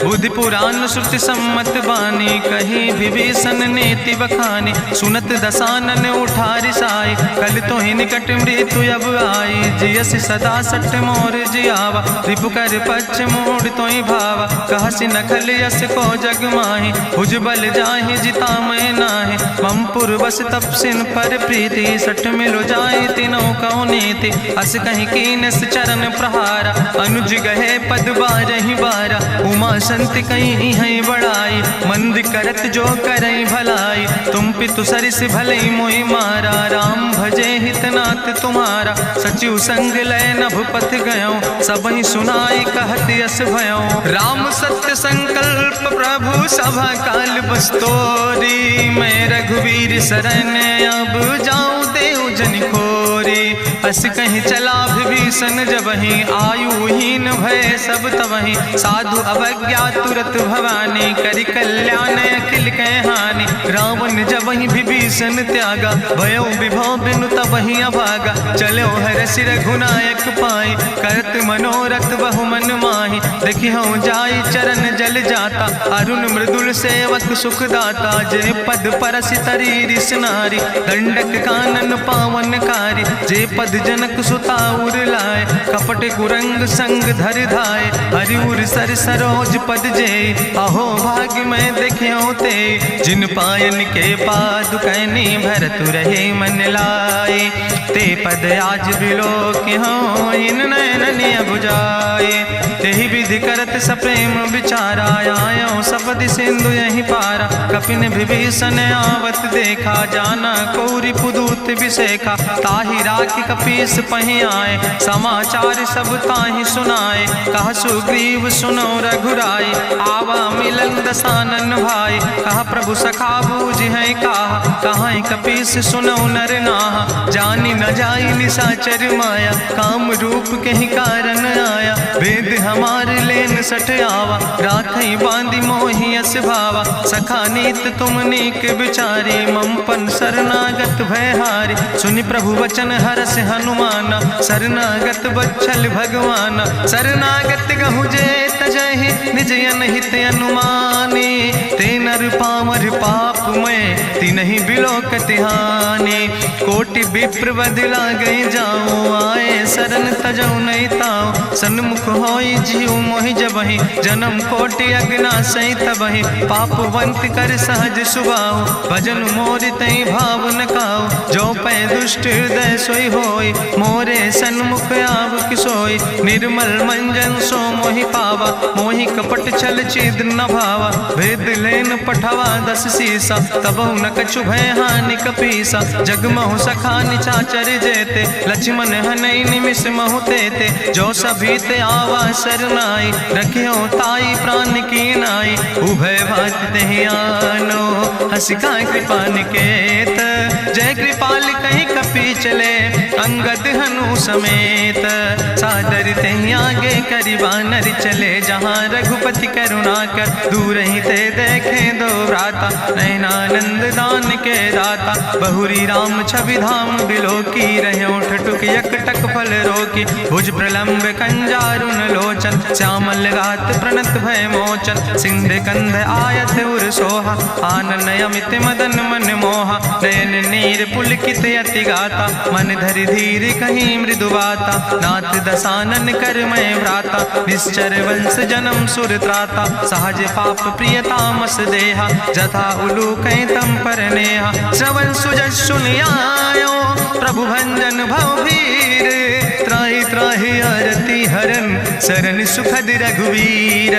बुद्धि पुराण श्रुति सम्मत बानी, कही विभीषण नीति बखानी। सुनत दसानन उठारि साई, कल तो ही निकट मृत्यु अब आई। जियस सदा सट मोर जियावा, रिपु कर पक्ष मोड़ तो ही भावा। कहसि नखल यस को जग माहि, भुज बल जाहि जिता मैं नाहि। मम पुरवस तपसिन पर प्रीति, सठ मिलो जाय तिनों कौ नीति। अस कहीं कीनस चरण प्रहारा, अनुज गहे पद बारहि बारा। उमा संत कहीं है बड़ाई, मंद करत जो करई भलाई। तुम पितु सरिस भलई मोहि मारा, राम भजे हितनाथ तुम्हारा। सचिव संग लय नभ पथ गयों, सबहि सुनाई कहत यस भयों। राम सत्य संकल्प प्रभु सभा काल बस्तोरी। मैं रघुवीर शरण अब जाऊं देव जन खोरी। अस कहीं चला विभीषण जबहि, आयुहीन भय सब तबहि। साधु अवज्ञा तुरत भवानी, करि कल्याण अखिल कै हानि। रावण जबहि विभीषण त्यागा, भयो विभव बिनु तबहि अभागा। चलो हरषि रघुनायक पाई, करत मनोरथ बहु मन माहि। देखिहु जाई चरण जल जाता, अरुण मृदुल सेवक सुख दाता। जे पद परसि तरी रिस नारी, दंडक कानन पावन कारी। जे पद जनक सुता उर लाए, कपट कुरंग संग धर धाय। हरिउर सर सरोज पद जे, अहो भाग्य मैं देखियो ते। जिन पायन के पादुकैनी, भरत रहे मन लाए। ते पद आज बिलो के हो, इन नयन बुझाए। तेहि विधि करत सप्रेम विचारा, आयो सपदि सिंधु यही पारा। कपिन विभीषण आवत देखा, जाना कौरि पुदूत विसेखा। ताहि राखि कपीस पहि आए, समाचार सब ताहि सुनाए। कहा सुग्रीव सुनो रघुराई, आवा मिलन दसानन भाई। कहा प्रभु सखा बूझ है कहा, कहाँ कपीस सुनो नर नाहा। जानी न जाई निशाचर माया, काम रूप के ही कारण आया। वेद हमार लेन सठ आवा, राखई बांधी मोहि यस भावा। सखा नीत तुम नीक विचारी, मम पन शरणागत भयहारी। सुनि प्रभु वचन हरस हनुमाना, शरणागत बच्छल भगवाना। शरणागत गहु जे तजहि, निज अनहित अनुमानी। ते नर पामर पाप में, तिनहि बिलोकति हानि। कोटि विप्र बदला गई जाओ, आए शरण तजौ नहीं ताओ। सन्मुख होई जीव मोहि जबहि, जन्म कोटि अग्ना सही तबहि। पापवंत कर सहज सुभाव, भजन मोर तई भाव न काओ। जो पै दुष्ट हृदय सोई होई, मोरे सन्मुख आव किसोई। निर्मल मंजन सो मोहि पावा, मोहि कपट छल छिद्र न भावा। वेद लेन पठवा दस सीसा, तबहु न कछु भय हानि कपीसा। जगमहु सखा निचाचर जेते, लक्ष्मण हनई निमिष महु तेते। जो सभी ते आवा सरनाई, रखियो ताई प्राण की नाई। उभय भात तेहि आनो, हसिका कृपा निकेत। जय कृपाल कहीं कपी चले, अंग अंगद हनु समेत। सादर तहीं आगे करी बानर चले, जहाँ रघुपति करुणा कर दूर ही ते देखे दो भ्राता। नयनानंद दान के दाता, बहुरी राम छवि धाम बिलोकी। रहे ओठ टुक यकटक फल रोकी, भुज प्रलंब कंजारुन लोचन। श्यामल गात प्रणत भय मोचन, सिंध कंध आयत उर सोहा। आनन अमित मदन मन मोहा, नयन नीर पुलकित अति गाता। मन धरि धीर कहीं मृदु बाता, नाथ दसानन कर मैं भ्राता। निश्चर वंश जन्म सुर त्राता, सहज पाप प्रिय तामस देहा। जथा उलूकै तम पर नेहा, श्रवण सुजस सुनियायो। प्रभु भंजन भव भीर, त्राहि त्राहि आरती हरन। शरण सुखद रघुवीर,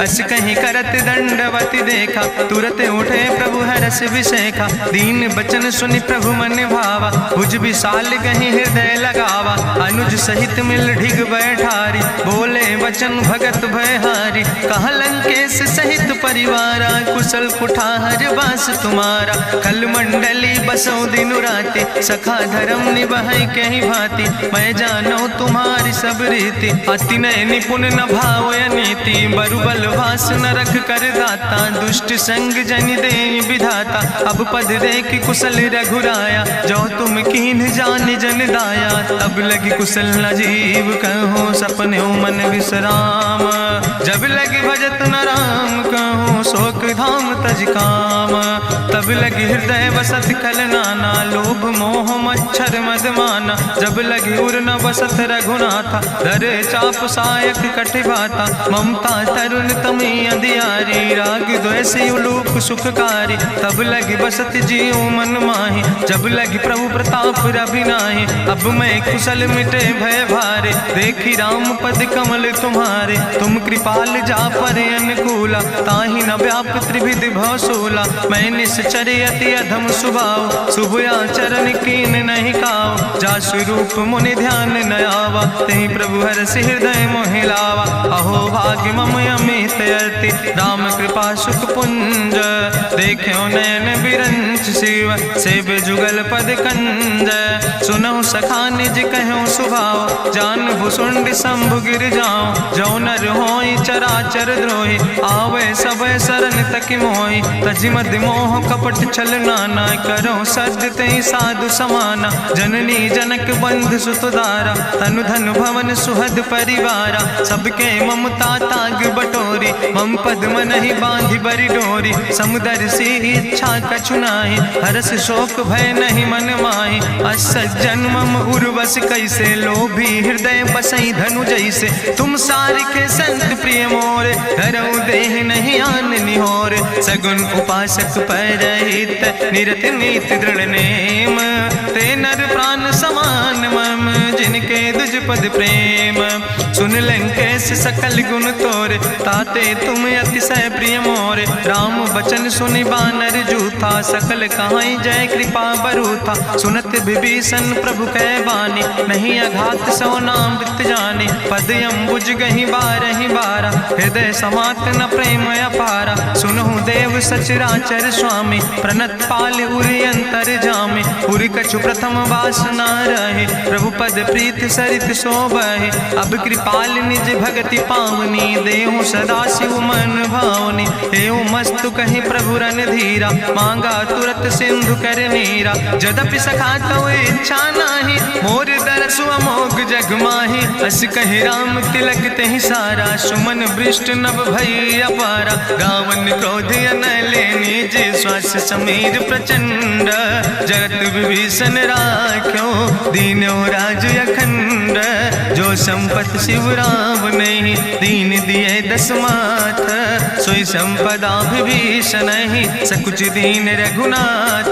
अस कहीं करत दंडवत देखा। तुरत उठे प्रभु हरस विषेखा, दीन बचन सुनि प्रभु मन भावा। भुज विशाल कहीं हृदय लगावा, अनुज सहित मिल ढिग बैठारी। बोले वचन भगत भयहारी, कहा लंकेश सहित परिवारा। कुशल कुठार बास तुम्हारा, कल मंडली बसो दिनु राति। सखा धर्म निभाई कहीं भांति, मैं जानो तुम्हारी सब रीति। अति नय निपुण न भाव नीति, बरुबल भास न रख कर दाता। दुष्ट संग जन दे विधाता, अब पद देख कुशल रघुराया। जो तुम कीन जान जन दाया, तब लगी कुशल न जीव कहो। सपने मन विश्राम, जब लगी भजत न राम कहो। शोक धाम तज काम, तब लगी हृदय बसत कल नाना। लोभ मोह मच्छर मद माना, जब लगी उर न बसत रघुनाथा। धरे चाप सायक कटिभाता, ममता तरुण तमी अंधियारी। राग द्वेष उलूक सुखकारी, तब लगी बसत जीव मन माही। जब लगी प्रभु प्रताप रवि नाही, अब मैं कुशल मिटे भय भारे। देखी राम पद कमल तुम्हारे, तुम कृपाल जा पर अनुकूला। ताहि न व्याप त्रिविध भवसूला, मैं निश्चर अति अधम स्वभाव। शुभ आचरण कीन नहीं काव, जा स्वरूप मुनि ध्यान न आवा। तेहि प्रभु हरषि हृदय मोहि लावा। अहो भाग्य मम अमित अति, राम कृपा सुख पुंज। देखो नयन बिरंच शिव, सेव जुगल पद कंज। सुनहु सखा निज कहूँ सुभाव, जान भुसुंड शंभु गिर जाऊं। जो नर होई चराचर द्रोही, आवे सब शरण तक मोहि। तजि मद मोह कपट छल नाना, करो सद्य तेहि साधु समाना। जननी जनक बंधु सुतदारा, तनु धन भवन सुहद परिवारा। सबके ममता ताग बटोरी, मम पद मनहि बांधि बरि डोरी। समुदर सी इच्छा कछु नाही, हरस शोक भय नहीं मन माही। असज्जन मम उर्वश कैसे, लोभी हृदय बसई धनु जैसे। तुम सारिके संत प्रिय मोरे, धरऊ देह नहीं आन निहोर। सगुन उपासक परहित, निरत नीत दृढ़ नेम। ते नर प्राण समान मम, जिनके दुज पद प्रेम। सुन लंकेश सकल गुण तोरे, ताते तुम अतिशय प्रिय मोरे। राम बचन सुनि बानर जूथा, सकल कहाई जय कृपा बरूथा। सुनत विभीषण प्रभु कै बानी, नहीं अघात सो नामृत जानी। पद अम्बुज गहि बारहि बारा, हृदय समात न प्रेम अपारा। सुनहु देव सचराचर स्वामी, प्रणत पाल उरि अंतर जामी। उरि कछु प्रथम वासना रहे, प्रभु पद प्रीत सरित शोभहि। अब कृपाल निज भगति पावनी, देहु सदा शिव मन भावनी। एवं मस्तु कहि प्रभु रन धीरा, मांगा तुरत सिंधु कर नीरा। जदपि सखा तव इच्छा नाही, मोर दरसु अमोघ जग माही। अस कहि राम तिलक तेहि सारा, सुमन वृष्ट नभ भई अपारा। गावन क्रोध अनले निज, श्वास समीर प्रचंड। जगत विभीषण राख्यो, दीनो राज अखंड। जो संपत शिव राम नहीं, दीन दिए दस माथ। सोई संपदा विभीषण ही, सकुच दीन रघुनाथ।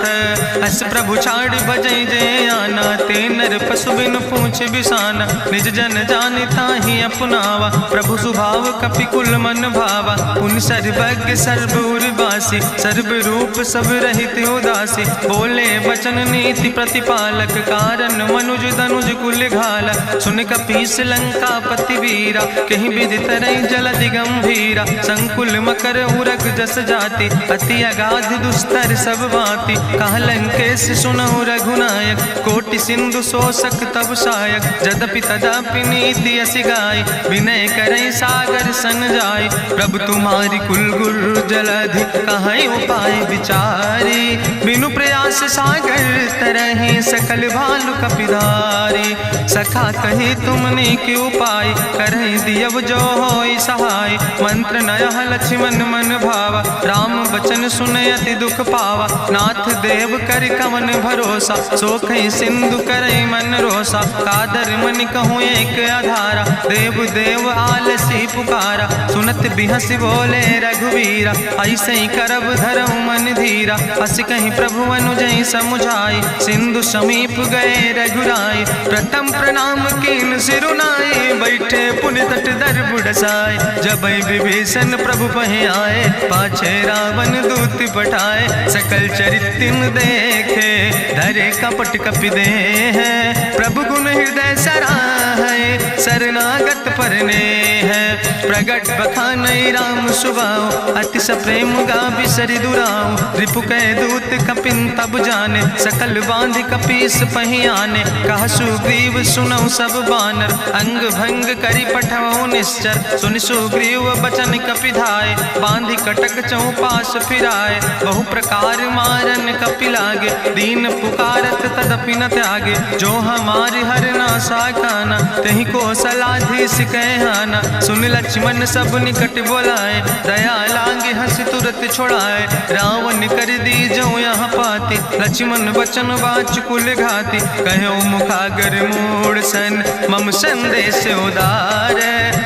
अस प्रभु छाड़ भजई जे आना, ते नर पशु बिन पूछ बिसाना। निज जन जानिता ही अपनावा, प्रभु स्वभाव कपि कुल मन भावा। पुन सर्वज्ञ सर्व उर्वासी, सर्व रूप सब रहित उदासी। बोले वचन नीति प्रतिपालक, कारण मनुज धनुज कुल घाला। सुन कपीस लंकापति वीरा, कहीं विधि तरई जलधि गंभीरा। संकुल मकर उरग जस जाति, अति अगाध दुस्तर सब भांति। कहा लंकेश सुनहु रघुनायक, कोटि सिंधु सो पोषक तब सायक, जदपि तदपि नीति असि गाय, विनय करई सागर सन जाय। प्रभु तुम्हारी कुल गुरु जलधि, कहीं उपाय विचारी, बिनु प्रयास सागर तरहि सकल भालु कपिधारी। सखा कही तुमने के उपाय, करहि दियब जो होई सहाय। मंत्र नयह लक्ष्मण मन भावा, राम बचन सुनय अति दुख पावा। नाथ देव कर कवन भरोसा, सोखई सिंधु करई मन रोसा। कादर मन कहूँ एक आधारा, देव देव आलसी पुकारा। सुनत बिहस बोले रघुवीरा, ऐसे ही करब धरम मन धीरा। हस कहीं प्रभु अनुजय समुझाई, सिंधु समीप गए रघुराई। प्रथम प्रणाम कीन सिरुनाए, बैठे पुनि तट दर बुढ़साए। जब विभीषण प्रभु पहे आए, पाछे रावण दूत पठाए। सकल चरित्र देखे, धरे कपट कपि दे है। प्रभु गुण हृदय सराहै, शरणागत परने है। प्रगट बखानई राम सुभाऊ, अति सप्रेम गा बिसरि दुराऊ। रिपु कह दूत कपिन तब जाने, सकल बांध कपीस पहियाने। कह सुग्रीव सुनऊ सब बानर, अंग भंग करि पठवऊ निश्चर। सुनि सुग्रीव बचन कपिधाय, बांधि कटक चौपास फिराए। बहु प्रकार मारन कपि लागे, दीन पुकारत तदपि न त्यागे। जो हमारि हर नासा खाना, तहि को सलाधीस कहना। सुन लक्ष्मण सब निकट बोलाए, दया लागे हंस तुरत छोड़ाए। रावण कर दी जो यहाँ पाती, लक्ष्मण बचन बाच कुल घाती। कहो मुखागर मूड़ सन, मम संदेश उदार।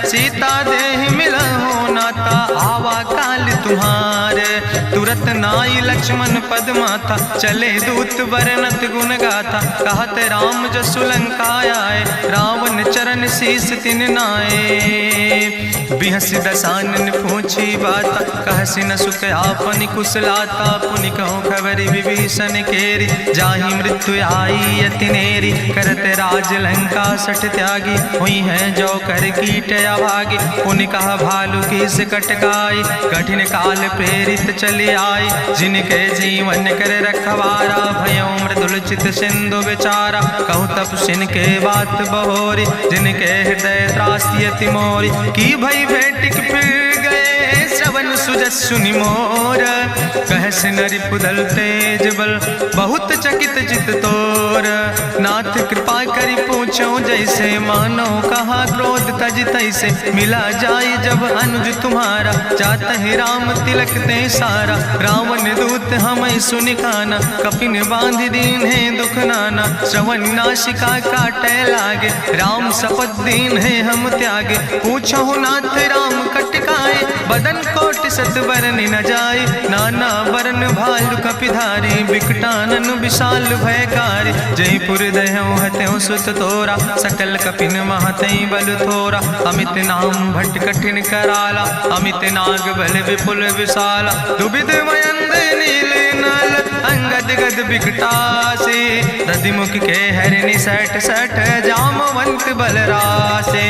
सीता देहि मिलहु नाता, आवा काल तुम्हारे। तुरत नाई लक्ष्मण पद माथा, चले दूत बरनत गुण गाथा। कहत राम जसु लंका आए, रावण चरण शीस तिन नाए। बिहस दसानन पूछी बाता, कहसि न सुख आपन कुशलाता। पुनि कहूँ खबर विभीषण केरी, जाहि मृत्यु आई अति नेरी। करत राज लंका सठ त्यागी, हुई है जो कर कीट अभागी। पुनि कहा भालू की से कटकाई, कठिन काल प्रेरित चले आई। जिनके जीवन कर रखवारा, भयो मृदुल चित सिंधु विचारा। कहु तप सिन के बात बहोरी, जिनके हृदय त्रासी अति मोरी। की भई भेटिक फिर गए, श्रवण सुजस सुनि मोर। कहस नरि पुदल तेज बल, बहुत चकित चित तोर। नाथ कृपा करि पूछो जैसे, मानो कहा क्रोध तज तैसे। मिला जाय जब अनुज तुम्हारा, जात है राम तिलक ते सारा। रावण दूत हमें सुनि काना, कपिन बांध दीन है दुख नाना। श्रवण नासिका काटे लागे, राम शपथ दीन है हम त्यागे। पूछो नाथ राम कटकाए, बदन कोट सत बरन न जाए। नाना बरन भालु कपिधारी, बिकटानन विशाल भयकारी। जयपुर दह्यों हत्यों सुत तोरा, सकल कपिन महतई बल थोरा। अमित नाम भट्ट कठिन कराला, अमित नाग बल विपुल विशाला। दुबिध मयंद नील नल, अंगद गद बिकटासे। दधिमुख के हरिणि सठ सठ, जामवंत बलरासे।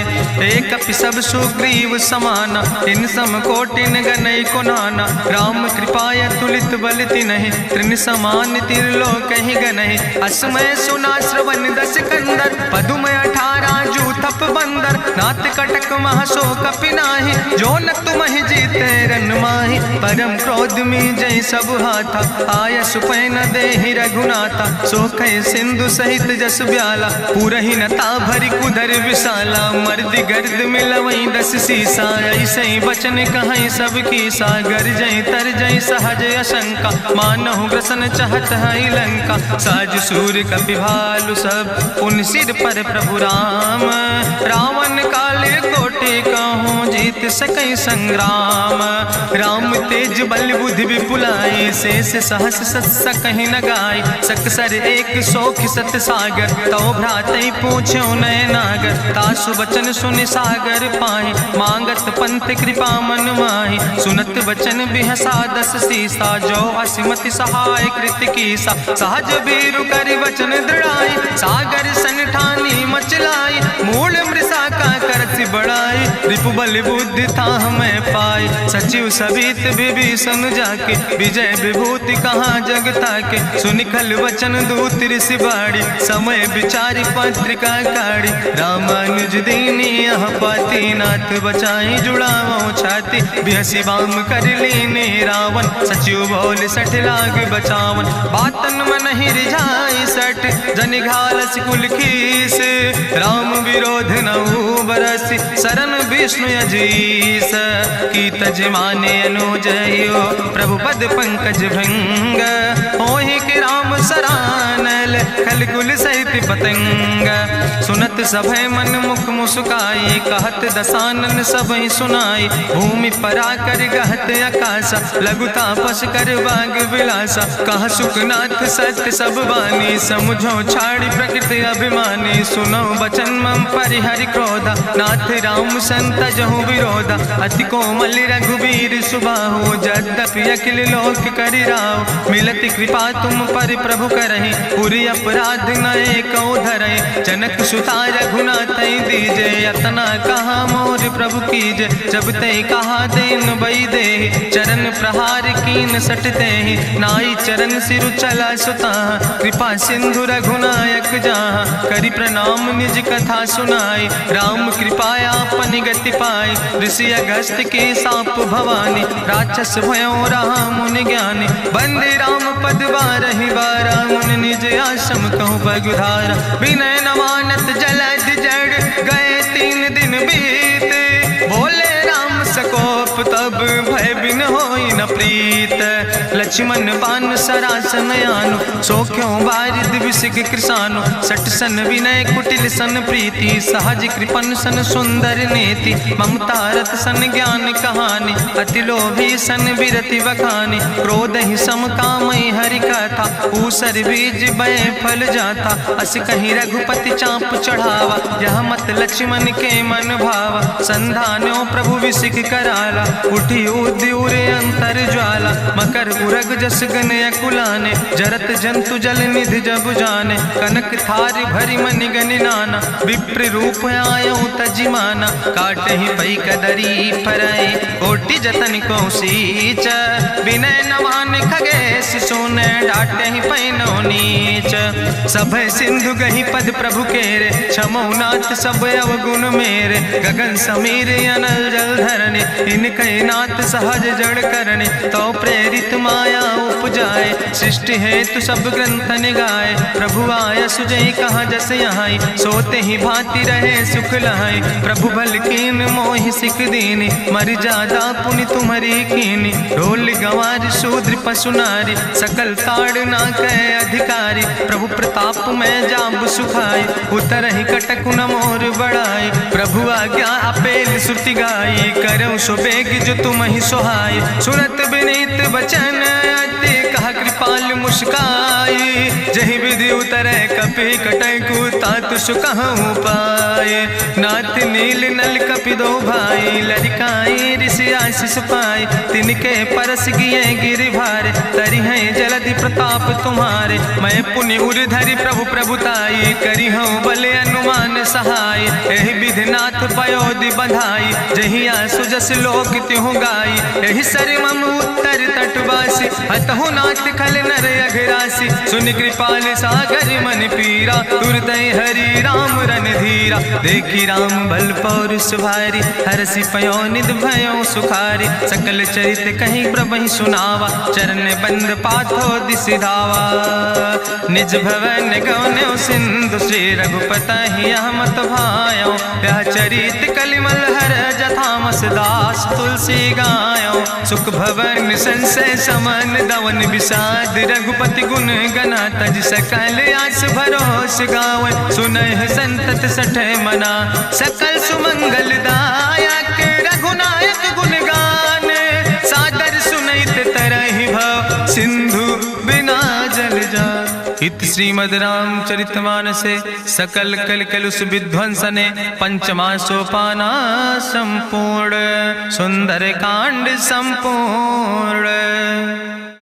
एक कपि सब सुग्रीव समाना, इन सम कोटिन गनई को नाना। राम कृपाय तुलित बल तिनहि, त्रिन समान तिरलोक ही गनहि। असमय सुना श्रवण दस कंदर, पदुम 18 जू थप बंदर। नाथ कटक महसो कपि नाही, जो न तुमहि जीते रन माहि। परम क्रोध में जय सब हाथा, आय सुपै न देहि रघुनाथा। सोखै सिंधु सहित जस ब्याला, पूरहि नता भरि कुधर विशाला। मर्द गर्द मिलवई 10 सीसा, ऐसे बचन कहई सब कीसा। गर जय तर जय सहज अशंका, मानहु ग्रसन चहत है लंका। साज सूर कपि भालु सब, पुन सिर पर प्रभु राम। रावण काले कोटि कहूँ, जीत सकई संग्राम। राम तेज बल बुद्धि विपुलाई, शेष सहस सत सकहि न गाय। सकसर एक सोख सत सागर, तो भ्रातई पूछो नय नागर। तासु बचन सुनि सागर पाहि, मांगत पंथ कृपा मन माहि। सुनत बचन बिहसा 10 सीसा, जो असिमति सहाय कृत कीसा। सहज बीरु करि वचन दृढ़ाई, सागर सन ठानी मचलाई। मूल मृषा का करसि बड़ाई, रिपु बल बुद्धि था हमें पाई, सचिव सबित विभीषण जाके, विजय विभूति कहाँ जग ताके, सुनिखल वचन दूत ऋषि बाड़ी, समय विचारी पत्रिका काढ़ी, रामानुज दीनी यह पाती, नाथ बचाई जुड़ावो छाती, बिहसी बाम कर लीने रावण, सचिव बोल 60 लाग बचावन, बातन मन ही रिझाई 60 जन घालस कुल खीस, राम विरोध नऊ बरस शरण विष्णु अजीस, की तज माने अनुजयो प्रभु पद पंकज भंग, होहि के राम सरानल खल कुल सहित पतंग, सुनत सभय मन मुख मुस्काई, कहत दसानन सबहि सुनाई, भूमि परा कर गहत आकाशा, लघु तापस कर बाग विलासा, कह सुखनाथ सत्य सब बानी, समुझो छाड़ी प्रकृति अभिमानी, सुनो बचन मम परिहरि क्रोधा, नाथ राम संत जहु विरोधा, अति कोमल रघुबीर सुबाहु, यद्यपि अखिल लोक करि राव, मिलत कृपा तुम पर प्रभु करहि, पुरि अपराध नए कौ धरहि, जनक सुता रघुनाथ दीजे, यतना कहा मोर प्रभु कीजे, जब ते कहा देन बई दे, चरण प्रहार कीन सटते ही, नाई चरण सिरु चला सुता, कृपा सिंधु रघुनायक जहाँ, करि प्रणाम निज कथा सुनाई, राम कृपाया अपनी गति पाई, ऋषि अगस्त के साप भवानी, राक्षस भयो रहा मुनि ज्ञानी, बंदे राम पद बारहि बारा, मुनि निज आश्रम कहु बगुधारा, विनय नवानत जलद जड़ गए 3 दिन बीते, बोले राम सकोप तब भय बिन होई न प्रीत, लक्ष्मण बान सरासन आनो, सो क्यों बारिद विसिग कृसानो, 60 सन विनय कुटिल सन प्रीति, सहज कृपन सन सुंदर नीति, ममता रत सन ज्ञान कहानी, अति लोभी सन विरति वखानी, क्रोध ही सम कामई हरि कथा, ऊसर बीज बय फल जाता, अस कहीं रघुपति चाप चढ़ावा, यह मत लक्ष्मण के मन भावा, संधान्यो प्रभु विसिक कराला, उठी उद्यूरे अंतर ज्वाला, मकर उरग जस गन अकुलाने, जरत जंतु जल निधि जब जाने, कनक थारी भरी मनि गनि नाना, विप्र रूप आयो तजिमाना, काटे ही पई कदरी परई, कोटि जतन को सीच, विनय नवान खगेश सोने, डाटे ही पैनो नीच, सभय सिंधु गही पद प्रभु केरे, क्षमो नाथ सब अवगुण मेरे, गगन समीर अनल जल धरने, इनके नाथ सहज जड़ करने, तो प्रेरित माया उपजाए, सृष्टि हेतु सब ग्रंथ निगाए, प्रभु आय सुजई कहाँ जस यहाँ, सोते ही भांति रहे सुख लहाई, प्रभु भल कीन मोहि सिख दीनी, मर जादा पुनि तुम्हारी कीनी, ढोल गंवार शूद्र पशु नारी, सकल ताड़ ना कहे अधिकारी, प्रभु प्रताप में जाब सुखाई, उतर ही कटक न मोर बढ़ाई, प्रभु आज्ञा अपेल श्रुति गाई, करऊँ सो बेग जो तुम ही सोहाई, सुरत विनीत बचन अति कहा कृपाल मुस्काई, जही विधि उतरे कपि कटकु तातु सुकहु पाए, नाथ नील नल कपि दो भाई, लड़काई ऋषि आशीष पाए, तिनके परस गिए गिरि भारे, तरि है जलधि प्रताप तुम्हारे, मैं पुण्य उर धरि प्रभु प्रभुताई, करी हूँ बले अनुमान सहाय, एहि विधि नाथ पयोधि बधाई, जहिया सुजस लोक त्यों गाई, एहि सर मम उत्तर तटवासी, हतहु नाथ खल नर अघरासी, सुन कृपाल सागर मन पीरा, तुरत हरि राम रन धीरा, देखी राम बल पौरुष भारी, हरसि पयो निध भयो सुखारी, सकल चरित कहीं प्रभहि सुनावा, चरण बंद पाथो दिसि धावा, निज भवन गौन्यो सिंधु, श्री रघुपति मत भायो, यह चरित कलिमल हर जथामस दास तुलसी गायो, सुख भवन संसय समन दवन विषाद, रघुपति गुण गना तज सकल आस भरोस गावे, सुनह संतत सठ मना, सकल सुमंगल दायक रघुनायक गुण गान, सादर सुनैत तरहि भव सिंधु बिना जल जा, हित श्रीमद् रामचरितमानसे सकल कल कलुष विध्वंसने, पंचमा सोपाना संपूर्ण, सुंदर कांड संपूर्ण।